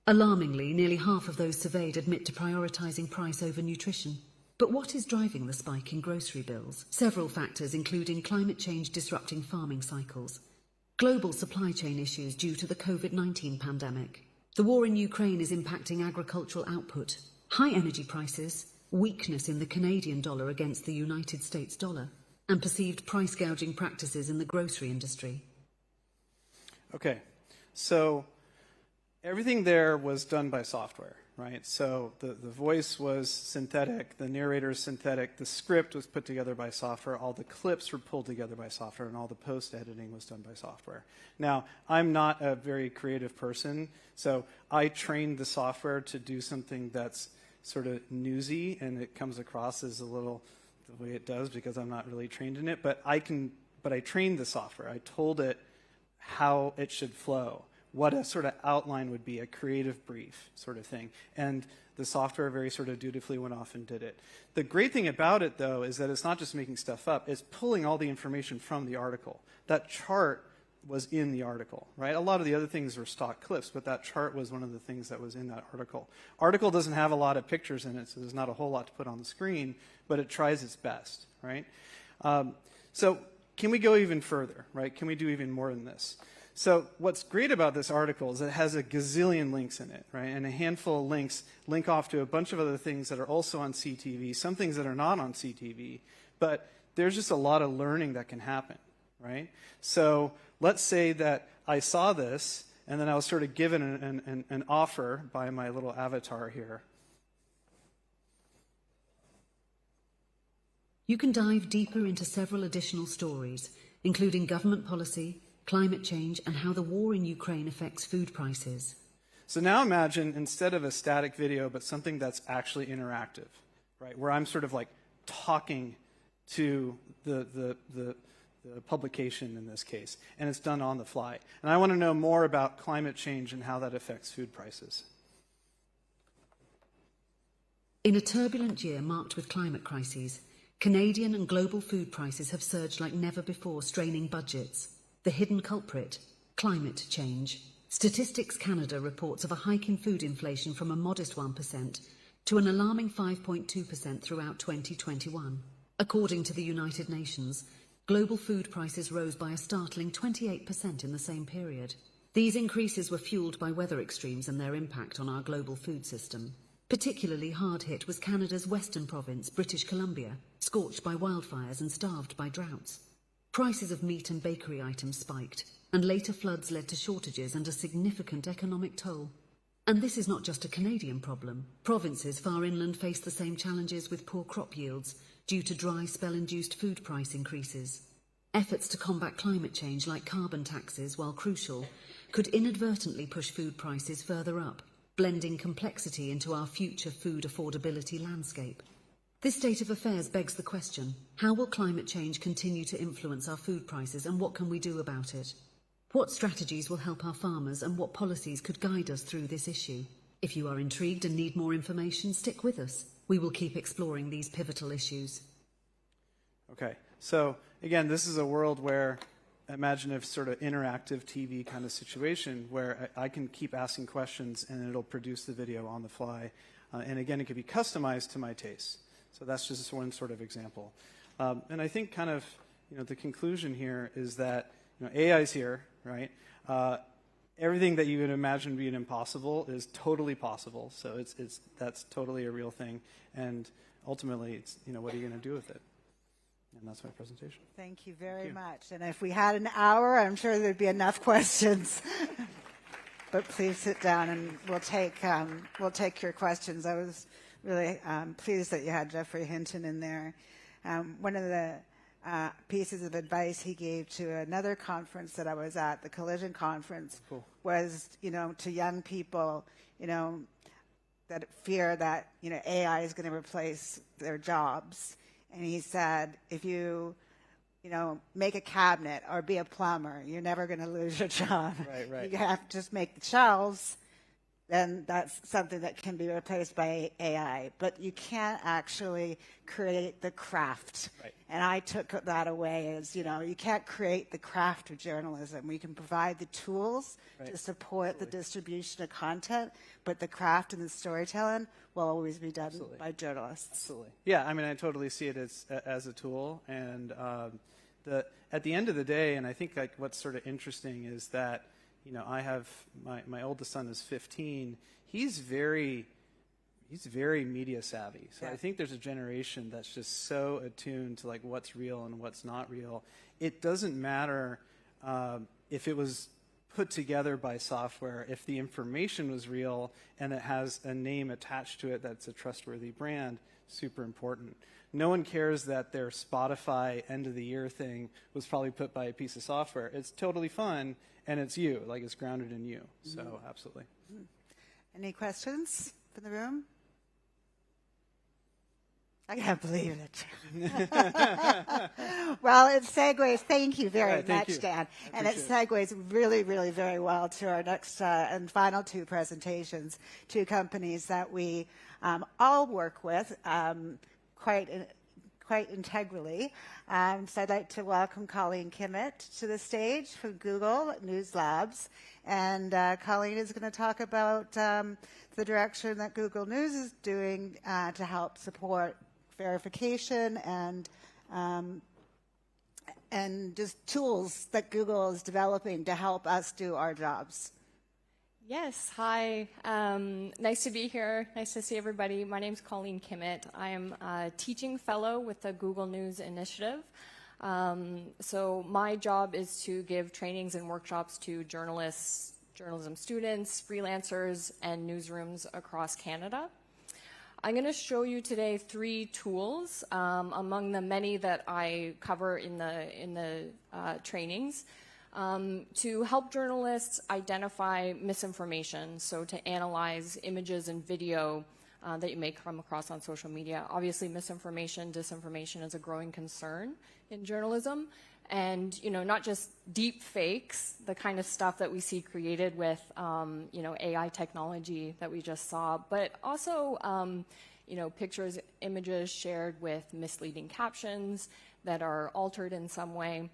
Alarmingly, nearly half of those surveyed admit to prioritising price over nutrition. But what is driving the spike in grocery bills? Several factors, including climate change disrupting farming cycles, global supply chain issues due to the COVID-19 pandemic. The war in Ukraine is impacting agricultural output, high energy prices, weakness in the Canadian dollar against the United States dollar, and perceived price gouging practices in the grocery industry. Okay, so everything there was done by software, right? So the voice was synthetic, the narrator is synthetic, the script was put together by software, all the clips were pulled together by software, and all the post-editing was done by software. Now, I'm not a very creative person, so I trained the software to do something that's sort of newsy, and it comes across as a little the way it does because I'm not really trained in it, but I trained the software. I told it how it should flow, what a sort of outline would be, a creative brief sort of thing. And the software very sort of dutifully went off and did it. The great thing about it, though, is that it's not just making stuff up. It's pulling all the information from the article. That chart was in the article, right? A lot of the other things were stock clips, but that chart was one of the things that was in that article. Article doesn't have a lot of pictures in it, so there's not a whole lot to put on the screen, but it tries its best, right? So can we go even further, right? Can we do even more than this? So what's great about this article is it has a gazillion links in it, right? And a handful of links link off to a bunch of other things that are also on CTV, some things that are not on CTV, but there's just a lot of learning that can happen, right? So let's say that I saw this, and then I was sort of given an offer by my little avatar here. You can dive deeper into several additional stories, including government policy, climate change, and how the war in Ukraine affects food prices. So now imagine, instead of a static video, but something that's actually interactive, right? Where I'm sort of like talking to the publication in this case, and it's done on the fly. And I want to know more about climate change and how that affects food prices. In a turbulent year marked with climate crises, Canadian and global food prices have surged like never before, straining budgets. The hidden culprit, climate change. Statistics Canada reports of a hike in food inflation from a modest 1% to an alarming 5.2% throughout 2021. According to the United Nations, global food prices rose by a startling 28% in the same period. These increases were fueled by weather extremes and their impact on our global food system. Particularly hard hit was Canada's western province, British Columbia, scorched by wildfires and starved by droughts. Prices of meat and bakery items spiked, and later floods led to shortages and a significant economic toll. And this is not just a Canadian problem. Provinces far inland face the same challenges with poor crop yields due to dry spell-induced food price increases. Efforts to combat climate change, like carbon taxes, while crucial, could inadvertently push food prices further up, blending complexity into our future food affordability landscape. This state of affairs begs the question, how will climate change continue to influence our food prices and what can we do about it? What strategies will help our farmers and what policies could guide us through this issue? If you are intrigued and need more information, stick with us. We will keep exploring these pivotal issues. Okay, so again, this is a world where, imagine a sort of interactive TV kind of situation where I can keep asking questions and it'll produce the video on the fly. And again, it could be customized to my taste. So that's just one sort of example. And I think kind of, the conclusion here is that, AI is here, right? Everything that you would imagine being impossible is totally possible. So that's totally a real thing. And ultimately, it's, what are you going to do with it? And that's my presentation. Thank you very much. And if we had an hour, I'm sure there'd be enough questions. But please sit down and we'll take your questions. I was really pleased that you had Jeffrey Hinton in there. One of the pieces of advice he gave to another conference that I was at, the Collision Conference, was, to young people, that fear that, AI is going to replace their jobs. And he said, if you, make a cabinet or be a plumber, you're never going to lose your job. Right. You have to just make the shelves, then that's something that can be replaced by AI. But you can't actually create the craft. Right. And I took that away as, you can't create the craft of journalism. We can provide the tools to support the distribution of content, but the craft and the storytelling will always be done by journalists. Absolutely. Yeah, I mean, I totally see it as a tool. And at the end of the day, and I think what's sort of interesting is that, I have my oldest son is 15. He's very media savvy. So I think there's a generation that's just so attuned to what's real and what's not real. It doesn't matter if it was put together by software, if the information was real and it has a name attached to it that's a trustworthy brand, super important. No one cares that their Spotify end of the year thing was probably put by a piece of software. It's totally fun. And it's you, it's grounded in you. So, absolutely. Any questions from the room? I can't believe it. Well, it segues. Thank you very much, Dan. And it segues really, really very well to our next and final two presentations, two companies that we all work with quite integrally. So I'd like to welcome Colleen Kimmett to the stage from Google News Labs. And Colleen is going to talk about the direction that Google News is doing to help support verification and just tools that Google is developing to help us do our jobs. Yes, hi. Nice to be here. Nice to see everybody. My name's Colleen Kimmett. I am a teaching fellow with the Google News Initiative. So my job is to give trainings and workshops to journalists, journalism students, freelancers, and newsrooms across Canada. I'm going to show you today 3 tools among the many that I cover in the trainings. To help journalists identify misinformation, so to analyze images and video that you may come across on social media. Obviously, misinformation, disinformation is a growing concern in journalism. And, not just deep fakes, the kind of stuff that we see created with, AI technology that we just saw, but also, pictures, images shared with misleading captions that are altered in some way.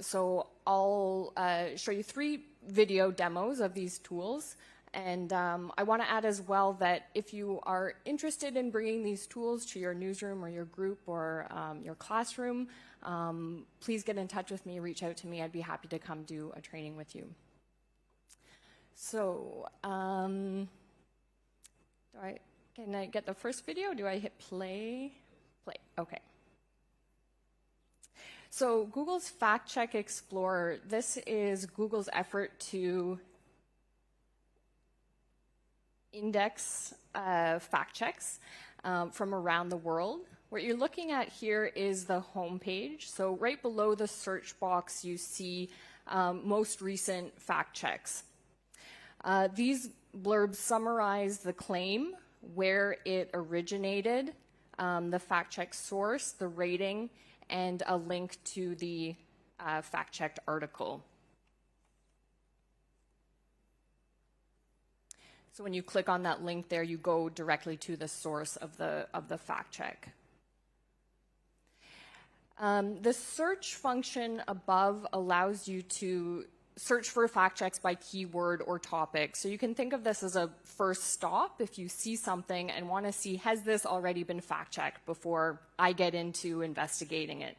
So I'll show you 3 video demos of these tools. And I want to add as well that if you are interested in bringing these tools to your newsroom or your group or your classroom, please get in touch with me, reach out to me. I'd be happy to come do a training with you. So, can I get the first video? Do I hit play? Play, okay. So Google's Fact Check Explorer, this is Google's effort to index fact checks from around the world. What you're looking at here is the home page. So right below the search box, you see most recent fact checks. These blurbs summarize the claim, where it originated, the fact check source, the rating, and a link to the fact-checked article. So when you click on that link there, you go directly to the source of the fact check. The search function above allows you to search for fact checks by keyword or topic. So you can think of this as a first stop if you see something and want to see, has this already been fact checked before I get into investigating it?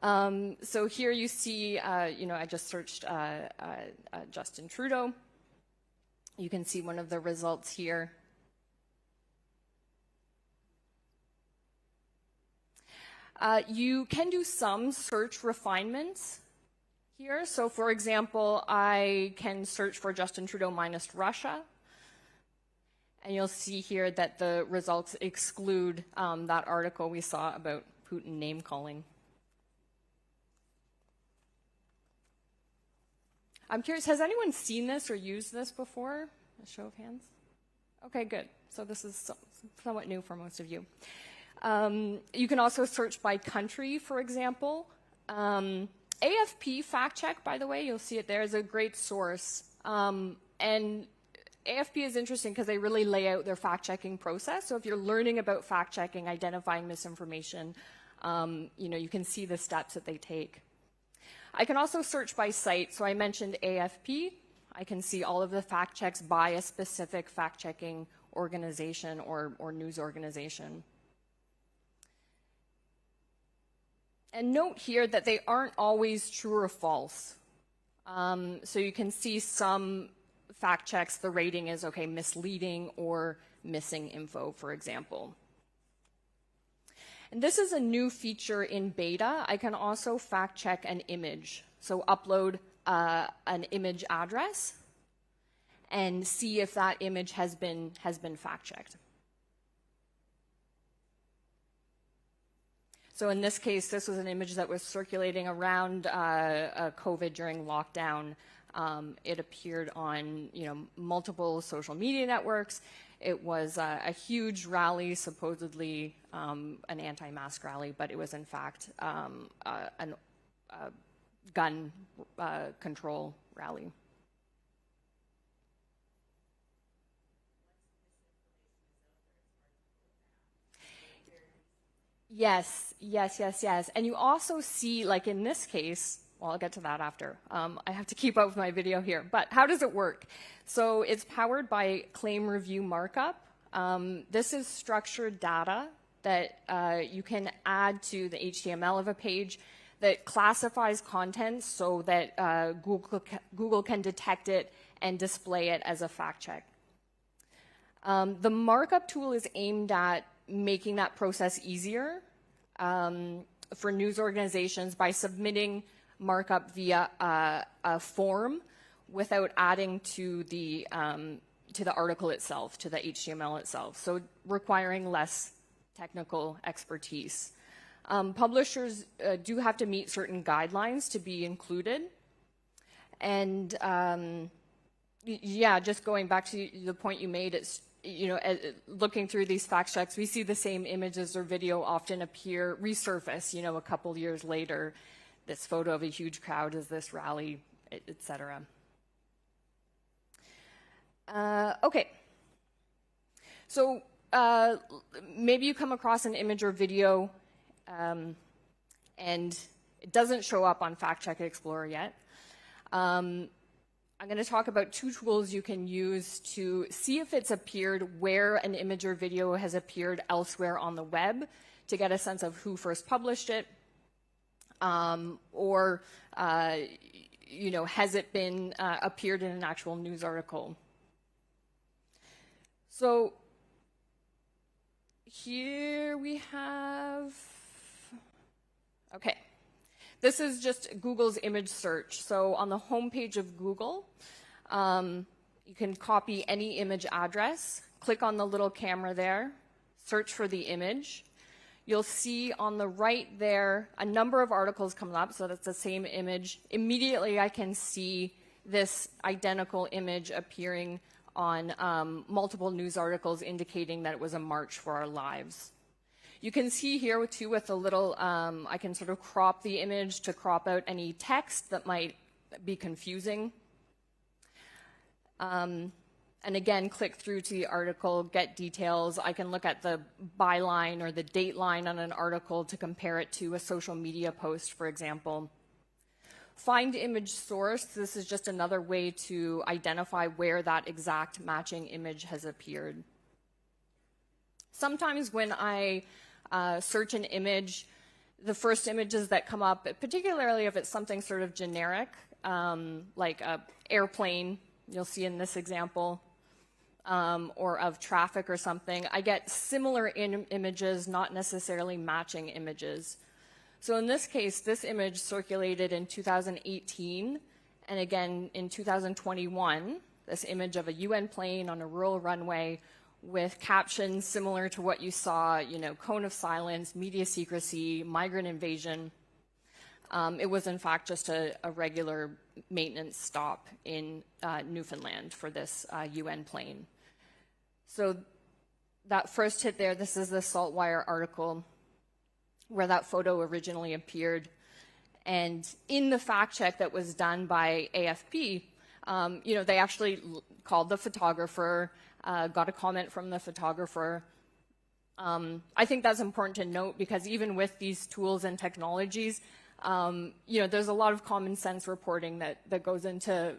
So here you see, I just searched Justin Trudeau. You can see one of the results here. You can do some search refinements here. So for example, I can search for Justin Trudeau minus Russia. And you'll see here that the results exclude that article we saw about Putin name calling. I'm curious, has anyone seen this or used this before? A show of hands? Okay, good. So this is somewhat new for most of you. You can also search by country, for example. AFP Fact Check, by the way, you'll see it there, is a great source. And AFP is interesting because they really lay out their fact-checking process. So if you're learning about fact-checking, identifying misinformation, you can see the steps that they take. I can also search by site. So I mentioned AFP. I can see all of the fact checks by a specific fact-checking organization or news organization. And note here that they aren't always true or false. So you can see some fact checks, the rating is, okay, misleading or missing info, for example. And this is a new feature in beta. I can also fact check an image. So upload an image address and see if that image has been fact checked. So in this case, this was an image that was circulating around COVID during lockdown. It appeared on multiple social media networks. It was a huge rally, supposedly an anti-mask rally, but it was in fact a gun control rally. Yes. And you also see, like in this case, well, I'll get to that after. I have to keep up with my video here. But how does it work? So it's powered by claim review markup. This is structured data that you can add to the HTML of a page that classifies content so that Google can detect it and display it as a fact check. The markup tool is aimed at making that process easier for news organizations by submitting markup via a form without adding to the article itself, to the HTML itself, so requiring less technical expertise. Publishers do have to meet certain guidelines to be included. And yeah, just going back to the point you made, it's, looking through these fact checks, we see the same images or video often resurface, a couple years later. This photo of a huge crowd is this rally, etc. Okay. So maybe you come across an image or video and it doesn't show up on Fact Check Explorer yet. I'm going to talk about 2 tools you can use to see if it's appeared where an image or video has appeared elsewhere on the web, to get a sense of who first published it, or you know, has it been appeared in an actual news article. So here we have, okay. This is just Google's image search. So on the homepage of Google, you can copy any image address, click on the little camera there, search for the image. You'll see on the right there a number of articles coming up, so that's the same image. Immediately I can see this identical image appearing on multiple news articles indicating that it was a March for Our Lives. You can see here too with a little, I can sort of crop the image to crop out any text that might be confusing. And again, click through to the article, get details. I can look at the byline or the date line on an article to compare it to a social media post, for example. Find image source. This is just another way to identify where that exact matching image has appeared. Sometimes when I search an image, the first images that come up, particularly if it's something sort of generic, like an airplane, you'll see in this example, or of traffic or something, I get similar images, not necessarily matching images. So in this case, this image circulated in 2018, and again in 2021, this image of a UN plane on a rural runway with captions similar to what you saw, you know, cone of silence, media secrecy, migrant invasion. It was in fact just a regular maintenance stop in Newfoundland for this UN plane. So that first hit there, this is the Saltwire article where that photo originally appeared. And in the fact check that was done by AFP, you know, they actually called the photographer, got a comment from the photographer. I think that's important to note because even with these tools and technologies, you know, there's a lot of common sense reporting that goes into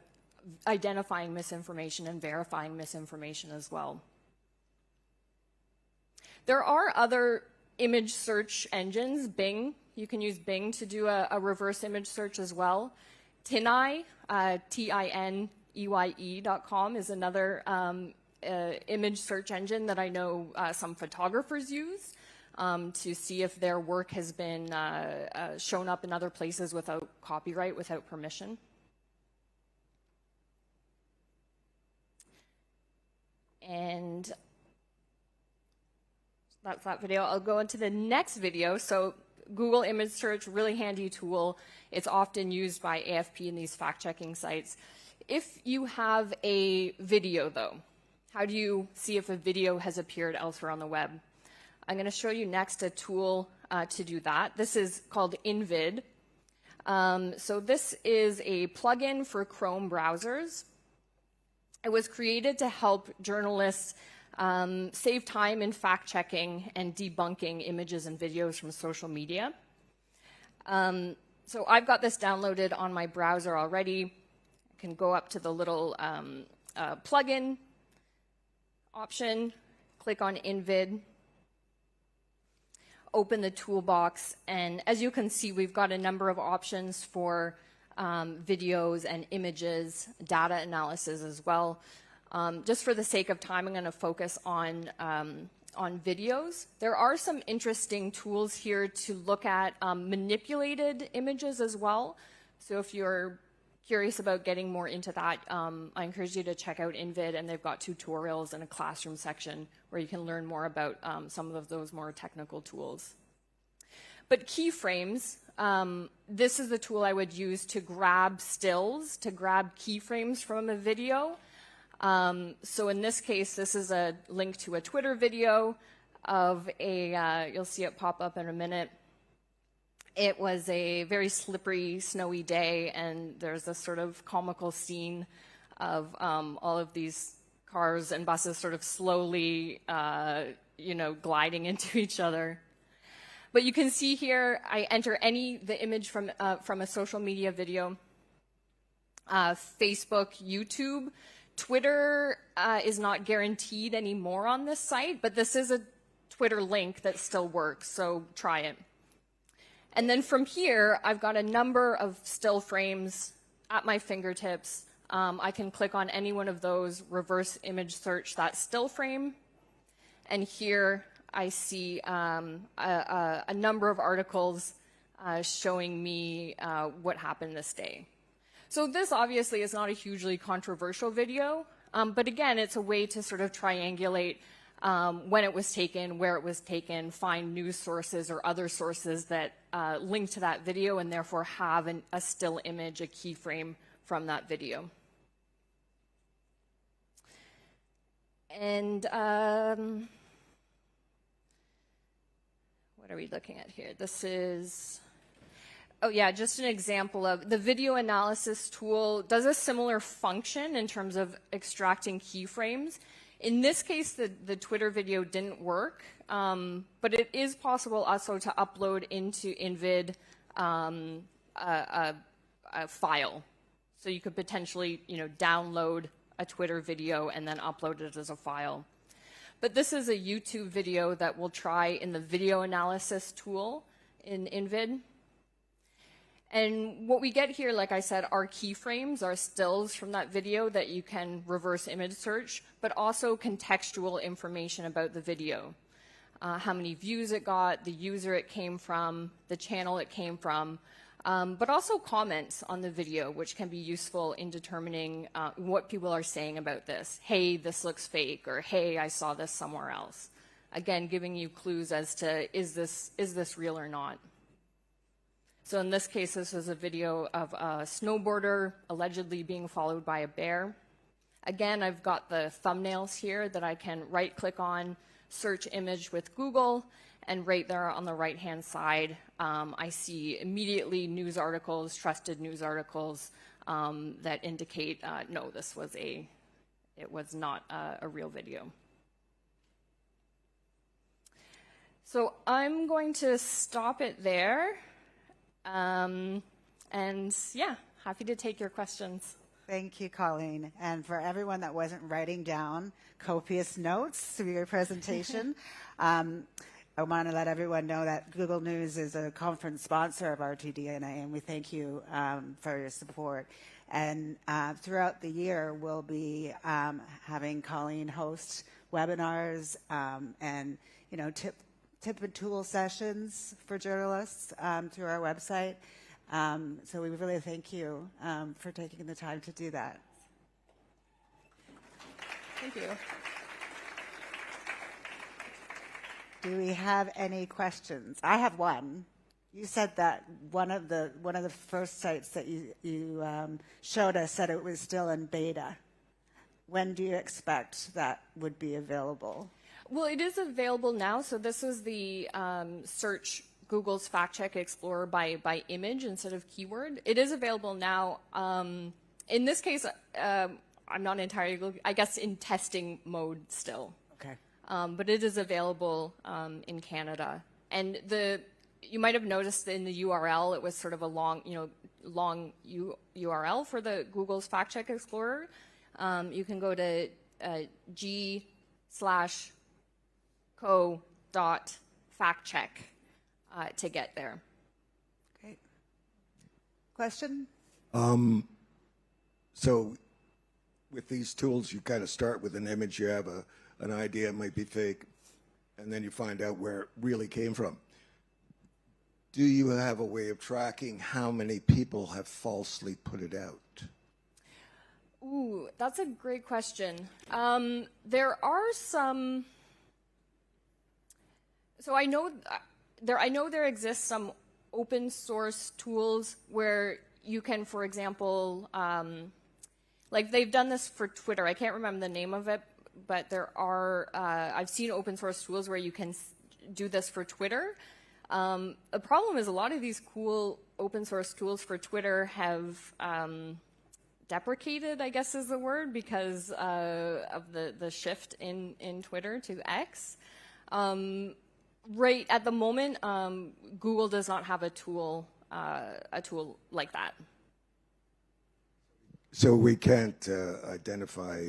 identifying misinformation and verifying misinformation as well. There are other image search engines. Bing, you can use Bing to do a reverse image search as well. TinEye, TINEYE.com is another image search engine that I know some photographers use to see if their work has been shown up in other places without copyright, without permission. And that's that video. I'll go into the next video. So Google image search, really handy tool. It's often used by AFP in these fact-checking sites. If you have a video, though, how do you see if a video has appeared elsewhere on the web? I'm going to show you next a tool to do that. This is called InVid. So this is a plugin for Chrome browsers. It was created to help journalists save time in fact-checking and debunking images and videos from social media. So I've got this downloaded on my browser already. I can go up to the little plugin option, click on InVid, open the toolbox, and as you can see, we've got a number of options for videos and images, data analysis as well. Just for the sake of time, I'm going to focus on videos. There are some interesting tools here to look at manipulated images as well. So if you're curious about getting more into that, I encourage you to check out InVid, and they've got tutorials and a classroom section where you can learn more about some of those more technical tools. But keyframes, this is the tool I would use to grab stills, to grab keyframes from a video. So in this case, this is a link to a Twitter video of a, you'll see it pop up in a minute. It was a very slippery, snowy day, and there's a sort of comical scene of all of these cars and buses sort of slowly, you know, gliding into each other. But you can see here, I enter the image from a social media video. Facebook, YouTube. Twitter is not guaranteed anymore on this site, but this is a Twitter link that still works, so try it. And then from here, I've got a number of still frames at my fingertips. I can click on any one of those, reverse image search that still frame, and here I see a number of articles showing me what happened this day. So this obviously is not a hugely controversial video, but again, it's a way to sort of triangulate when it was taken, where it was taken, find news sources or other sources that link to that video and therefore have a still image, a keyframe from that video. And what are we looking at here? This is, oh yeah, just an example of the video analysis tool does a similar function in terms of extracting keyframes. In this case, the Twitter video didn't work, but it is possible also to upload into InVid a file. So you could potentially, download a Twitter video and then upload it as a file. But this is a YouTube video that we'll try in the video analysis tool in InVid. And what we get here, like I said, are keyframes, are stills from that video that you can reverse image search, but also contextual information about the video. How many views it got, the user it came from, the channel it came from, but also comments on the video, which can be useful in determining what people are saying about this. Hey, this looks fake, or hey, I saw this somewhere else. Again, giving you clues as to is this real or not. So in this case, this is a video of a snowboarder allegedly being followed by a bear. Again, I've got the thumbnails here that I can right-click on, search image with Google, and right there on the right-hand side, I see immediately news articles, trusted news articles that indicate, no, it was not a real video. So I'm going to stop it there. And yeah, happy to take your questions. Thank you, Colleen. And for everyone that wasn't writing down copious notes to your presentation, I want to let everyone know that Google News is a conference sponsor of RTDNA, and we thank you for your support. And throughout the year, we'll be having Colleen host webinars and, tip and tool sessions for journalists through our website. So we really thank you for taking the time to do that. Thank you. Do we have any questions? I have one. You said that one of the first sites that you showed us said it was still in beta. When do you expect that would be available? Well, it is available now. So this is the search Google's Fact Check Explorer by image instead of keyword. It is available now. In this case, I'm not entirely, I guess, in testing mode still. Okay. But it is available in Canada. And you might have noticed in the URL, it was sort of a long URL for the Google's Fact Check Explorer. You can go to g/co.factcheck to get there. Great. Question? So with these tools, you kind of start with an image, you have an idea it might be fake, and then you find out where it really came from. Do you have a way of tracking how many people have falsely put it out? Ooh, that's a great question. There are some. So I know there exists some open source tools where you can, for example, like they've done this for Twitter. I can't remember the name of it, but there are. I've seen open source tools where you can do this for Twitter. The problem is a lot of these cool open source tools for Twitter have deprecated, I guess is the word, because of the shift in Twitter to X. Right at the moment, Google does not have a tool like that. So we can't identify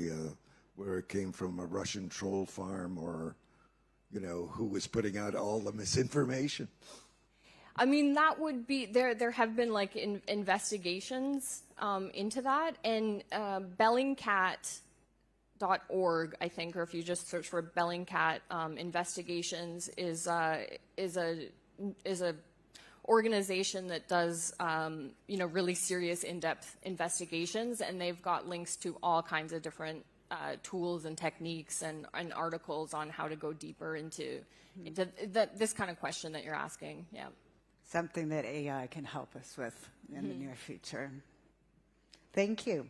where it came from, a Russian troll farm, or, you know, who was putting out all the misinformation? I mean, that would be, there have been like investigations into that, and Bellingcat.org, I think, or if you just search for Bellingcat investigations, is a organization that does you know, really serious in-depth investigations, and they've got links to all kinds of different tools and techniques and articles on how to go deeper into this kind of question that you're asking. Yeah. Something that AI can help us with in the near future. Thank you.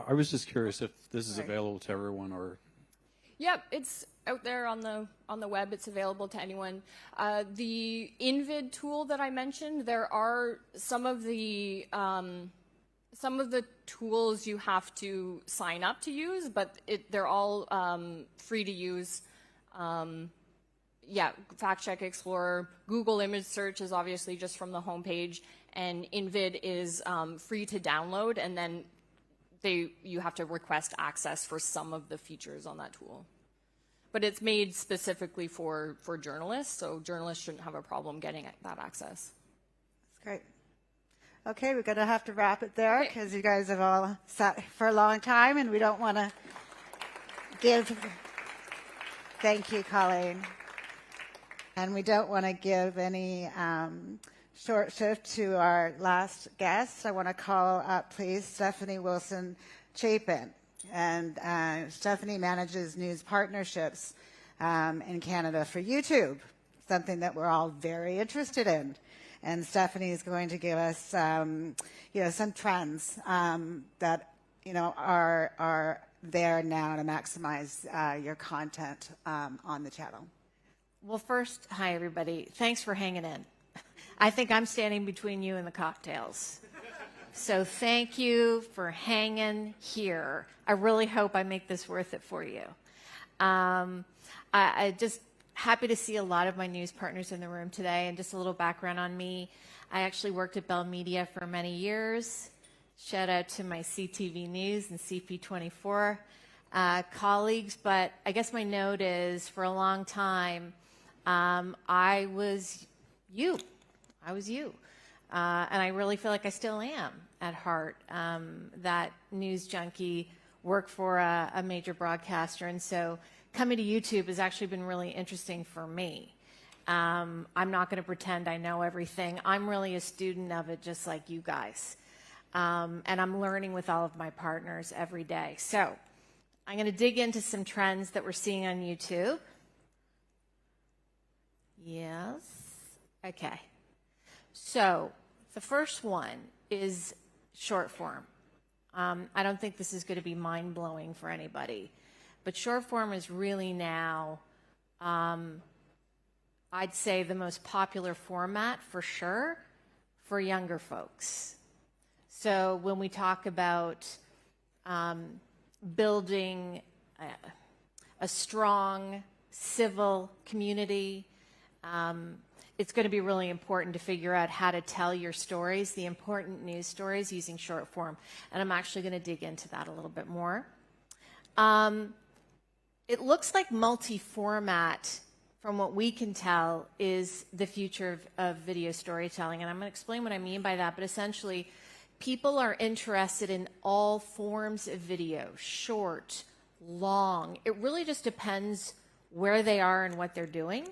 I was just curious if this is available to everyone, or... Yep, it's out there on the web. It's available to anyone. The InVid tool that I mentioned, there are some of the tools you have to sign up to use, but they're all free to use. Yeah, Fact Check Explorer, Google Image Search is obviously just from the homepage, and InVid is free to download, and then you have to request access for some of the features on that tool. But it's made specifically for journalists, so journalists shouldn't have a problem getting that access. That's great. Okay, we're going to have to wrap it there because you guys have all sat for a long time, and we don't want to give... Thank you, Colleen. And we don't want to give any short shift to our last guest. I want to call up, please, Stephanie Wilson-Chapin. And Stephanie manages news partnerships in Canada for YouTube, something that we're all very interested in. And Stephanie is going to give us, some trends that, are there now to maximize your content on the channel. Well, first, hi, everybody. Thanks for hanging in. I think I'm standing between you and the cocktails. So thank you for hanging here. I really hope I make this worth it for you. I just happy to see a lot of my news partners in the room today. And just a little background on me. I actually worked at Bell Media for many years. Shout out to my CTV News and CP24 colleagues. But I guess my note is, for a long time, I was you. And I really feel like I still am at heart, that news junkie, work for a major broadcaster. And so coming to YouTube has actually been really interesting for me. I'm not going to pretend I know everything. I'm really a student of it, just like you guys. And I'm learning with all of my partners every day. So I'm going to dig into some trends that we're seeing on YouTube. Yes. Okay. So the first one is short form. I don't think this is going to be mind-blowing for anybody, but short form is really now, I'd say, the most popular format for sure for younger folks. So when we talk about building a strong civil community, it's going to be really important to figure out how to tell your stories, the important news stories, using short form. And I'm actually going to dig into that a little bit more. It looks like multi-format, from what we can tell, is the future of video storytelling. And I'm going to explain what I mean by that. But essentially, people are interested in all forms of video, short, long. It really just depends where they are and what they're doing.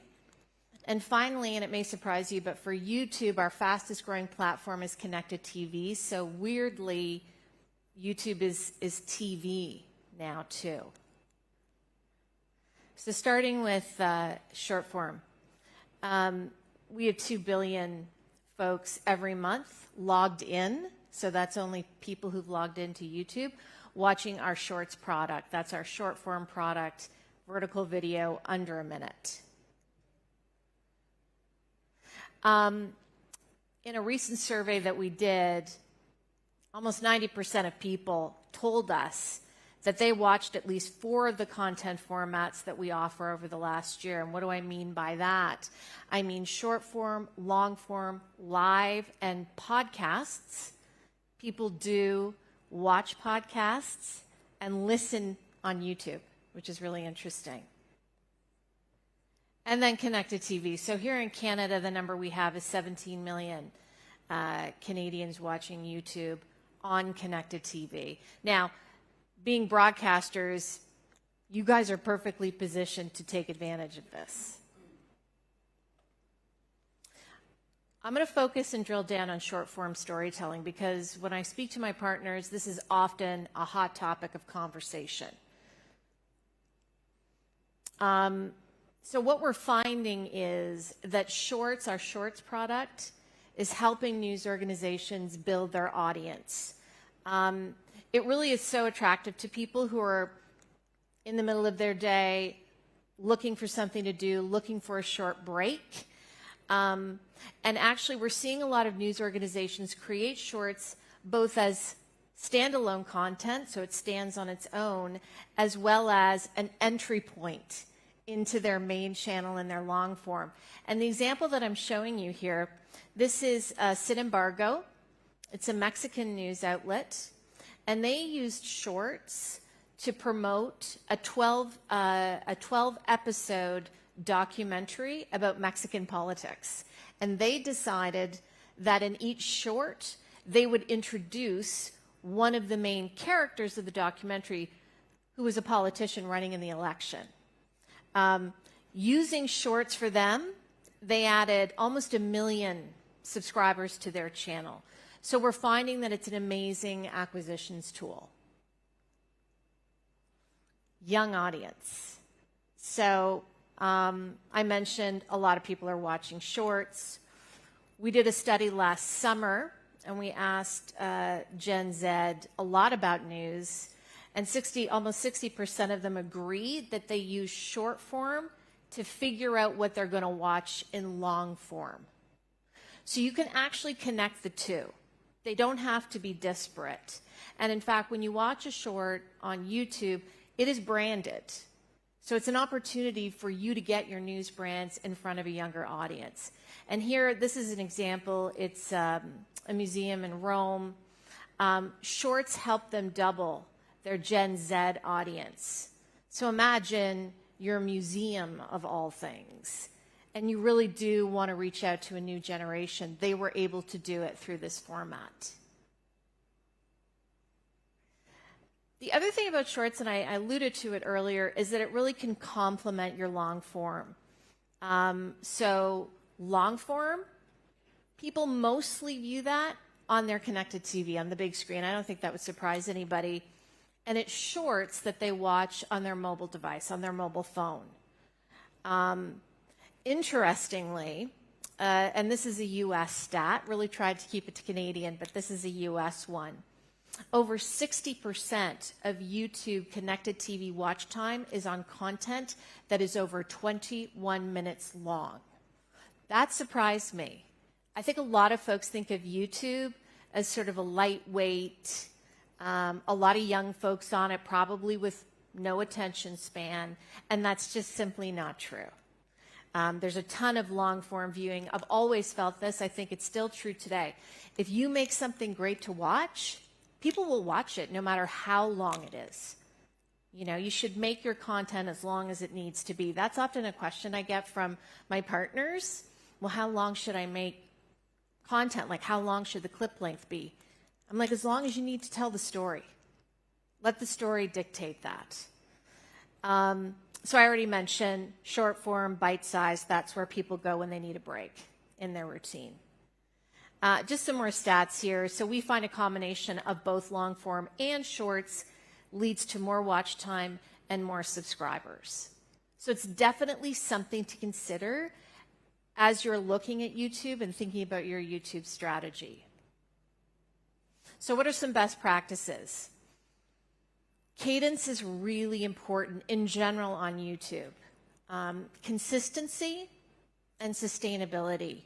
And finally, and it may surprise you, but for YouTube, our fastest growing platform is connected TV. So weirdly, YouTube is TV now too. So starting with short form, we have 2 billion folks every month logged in. So that's only people who've logged into YouTube watching our shorts product. That's our short form product, vertical video under a minute. In a recent survey that we did, almost 90% of people told us that they watched at least 4 of the content formats that we offer over the last year. And what do I mean by that? I mean short form, long form, live, and podcasts. People do watch podcasts, and listen on YouTube, which is really interesting. And then connected TV. So here in Canada, the number we have is 17 million Canadians watching YouTube on connected TV. Now, being broadcasters, you guys are perfectly positioned to take advantage of this. I'm going to focus and drill down on short form storytelling because when I speak to my partners, this is often a hot topic of conversation. So what we're finding is that our shorts product, is helping news organizations build their audience. It really is so attractive to people who are in the middle of their day, looking for something to do, looking for a short break. And actually, we're seeing a lot of news organizations create shorts both as standalone content, so it stands on its own, as well as an entry point into their main channel and their long form. And the example that I'm showing you here, this is Sin Embargo. It's a Mexican news outlet, and they used shorts to promote a 12-episode documentary about Mexican politics. And they decided that in each short, they would introduce one of the main characters of the documentary who was a politician running in the election. Using shorts for them, they added almost 1 million subscribers to their channel. So we're finding that it's an amazing acquisitions tool. Young audience. So I mentioned a lot of people are watching shorts. We did a study last summer, and we asked Gen Z a lot about news, and almost 60% of them agreed that they use short form to figure out what they're going to watch in long form. So you can actually connect the two. They don't have to be disparate. And in fact, when you watch a short on YouTube, it is branded. So it's an opportunity for you to get your news brands in front of a younger audience. And here, this is an example. It's a museum in Rome. Shorts help them double their Gen Z audience. So imagine your museum of all things, and you really do want to reach out to a new generation. They were able to do it through this format. The other thing about shorts, and I alluded to it earlier, is that it really can complement your long form. So long form, people mostly view that on their connected TV, on the big screen. I don't think that would surprise anybody. And it's shorts that they watch on their mobile device, on their mobile phone. Interestingly, and this is a US stat, really tried to keep it to Canadian, but this is a US one. Over 60% of YouTube connected TV watch time is on content that is over 21 minutes long. That surprised me. I think a lot of folks think of YouTube as sort of a lightweight, a lot of young folks on it, probably with no attention span, and that's just simply not true. There's a ton of long-form viewing. I've always felt this. I think it's still true today. If you make something great to watch, people will watch it no matter how long it is. You know, you should make your content as long as it needs to be. That's often a question I get from my partners. Well, how long should I make content? Like, how long should the clip length be? I'm like, as long as you need to tell the story. Let the story dictate that. So I already mentioned short form, bite size. That's where people go when they need a break in their routine. Just some more stats here. So we find a combination of both long form and shorts leads to more watch time and more subscribers. So it's definitely something to consider as you're looking at YouTube and thinking about your YouTube strategy. So what are some best practices? Cadence is really important in general on YouTube. Consistency and sustainability.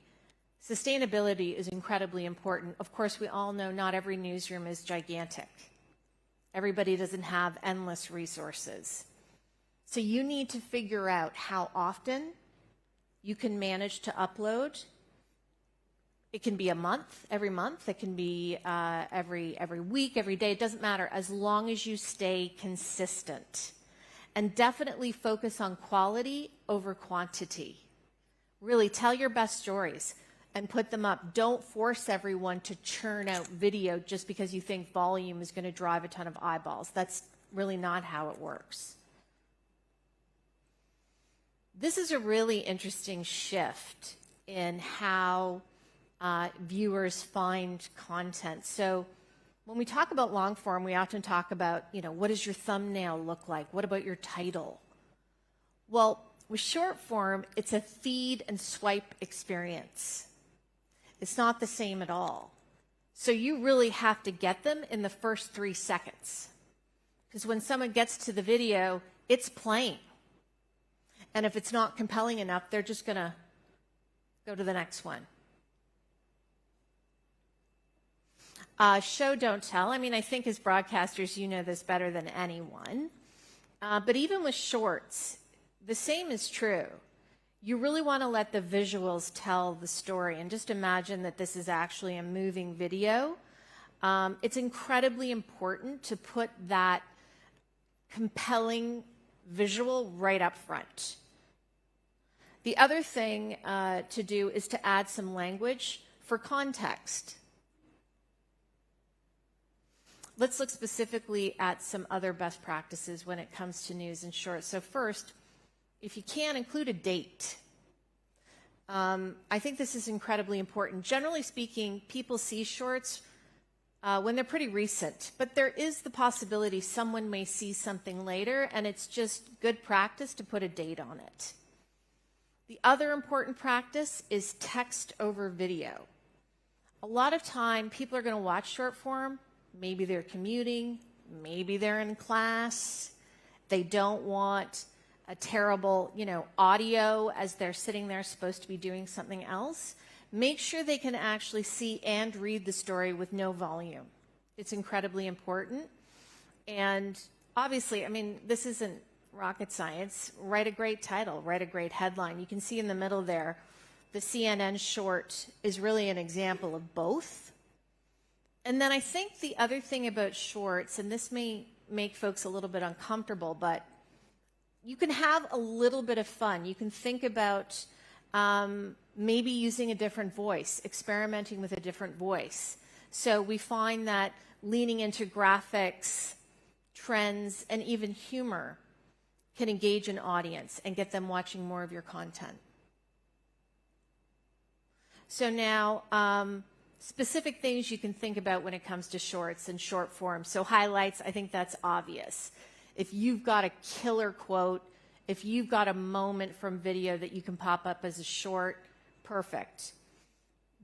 Sustainability is incredibly important. Of course, we all know not every newsroom is gigantic. Everybody doesn't have endless resources. So you need to figure out how often you can manage to upload It can be a month, every month. It can be every week, every day. It doesn't matter, as long as you stay consistent. And definitely focus on quality over quantity. Really tell your best stories and put them up. Don't force everyone to churn out video just because you think volume is going to drive a ton of eyeballs. That's really not how it works. This is a really interesting shift in how viewers find content. So when we talk about long form, we often talk about, what does your thumbnail look like? What about your title? Well, with short form, it's a feed and swipe experience. It's not the same at all. So you really have to get them in the first 3 seconds. Because when someone gets to the video, it's playing. And if it's not compelling enough, they're just going to go to the next one. Show, don't tell. I mean, I think as broadcasters, you know this better than anyone. But even with shorts, the same is true. You really want to let the visuals tell the story. And just imagine that this is actually a moving video. It's incredibly important to put that compelling visual right up front. The other thing to do is to add some language for context. Let's look specifically at some other best practices when it comes to news and shorts. So first, if you can, include a date. I think this is incredibly important. Generally speaking, people see shorts when they're pretty recent, but there is the possibility someone may see something later, and it's just good practice to put a date on it. The other important practice is text over video. A lot of time, people are going to watch short form. Maybe they're commuting, maybe they're in class. They don't want a terrible, audio as they're sitting there supposed to be doing something else. Make sure they can actually see and read the story with no volume. It's incredibly important. And obviously, I mean, this isn't rocket science. Write a great title, write a great headline. You can see in the middle there, the CNN short is really an example of both. And then I think the other thing about shorts, and this may make folks a little bit uncomfortable, but you can have a little bit of fun. You can think about maybe using a different voice, experimenting with a different voice. So we find that leaning into graphics, trends, and even humor can engage an audience and get them watching more of your content. So now, specific things you can think about when it comes to shorts and short form. So highlights, I think that's obvious. If you've got a killer quote, if you've got a moment from video that you can pop up as a short, perfect.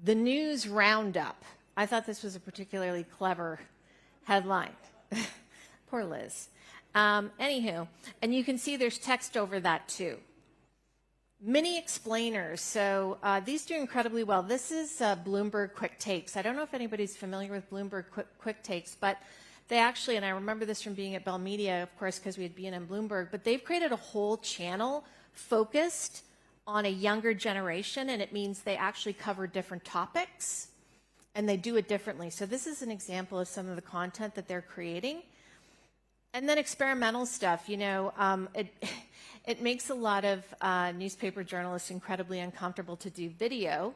The news roundup. I thought this was a particularly clever headline. Poor Liz. Anywho, and you can see there's text over that too. Mini explainers. So these do incredibly well. This is Bloomberg Quick Takes. I don't know if anybody's familiar with Bloomberg Quick Takes, but they actually, and I remember this from being at Bell Media, of course, because we had been in Bloomberg, but they've created a whole channel focused on a younger generation, and it means they actually cover different topics, and they do it differently. So this is an example of some of the content that they're creating. And then experimental stuff, it makes a lot of newspaper journalists incredibly uncomfortable to do video,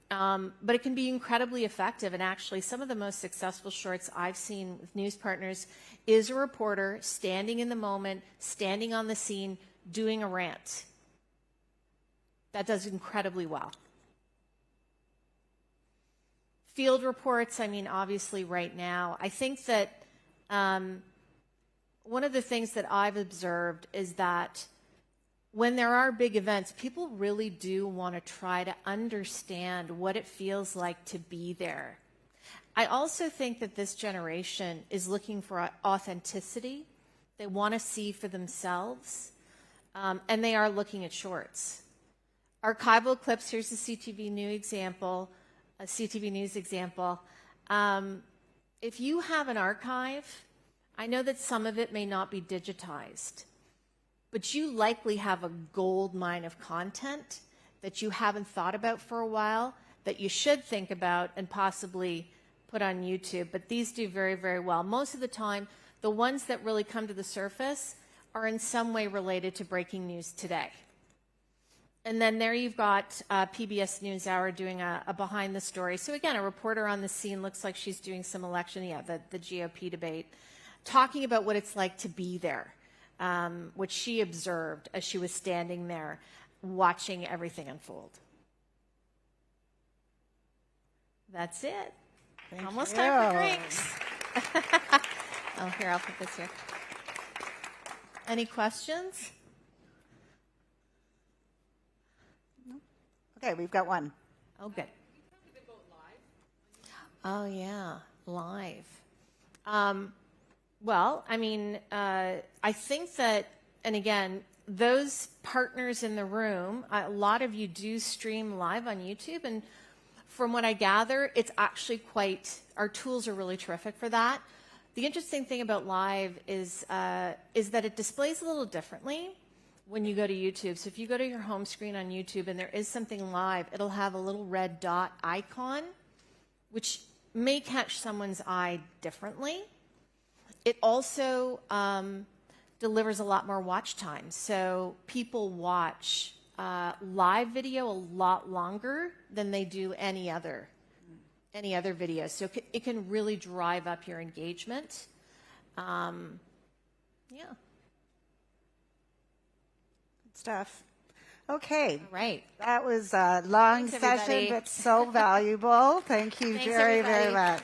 but it can be incredibly effective. And actually, some of the most successful shorts I've seen with news partners is a reporter standing in the moment, standing on the scene, doing a rant. That does incredibly well. Field reports, I mean, obviously right now, I think that one of the things that I've observed is that when there are big events, people really do want to try to understand what it feels like to be there. I also think that this generation is looking for authenticity. They want to see for themselves, and they are looking at shorts. Archival clips, here's a CTV News example, If you have an archive, I know that some of it may not be digitized, but you likely have a gold mine of content that you haven't thought about for a while that you should think about and possibly put on YouTube. But these do very, very well. Most of the time, the ones that really come to the surface are in some way related to breaking news today. And then there you've got PBS NewsHour doing a behind the story. So again, a reporter on the scene, looks like she's doing some election, the GOP debate, talking about what it's like to be there, which she observed as she was standing there watching everything unfold. That's it. Almost time for drinks. Oh, here, I'll put this here. Any questions? Okay, we've got one. Oh, good. Oh, yeah, live. Well, I mean, I think that, and again, those partners in the room, a lot of you do stream live on YouTube, and from what I gather, it's actually our tools are really terrific for that. The interesting thing about live is that it displays a little differently when you go to YouTube. So if you go to your home screen on YouTube and there is something live, it'll have a little red dot icon, which may catch someone's eye differently. It also delivers a lot more watch time. So people watch live video a lot longer than they do any other video. So it can really drive up your engagement. Yeah. Stuff. Okay. All right. That was a long Thanks, session, everybody. but so valuable. Thank you Thanks, very, everybody. very much.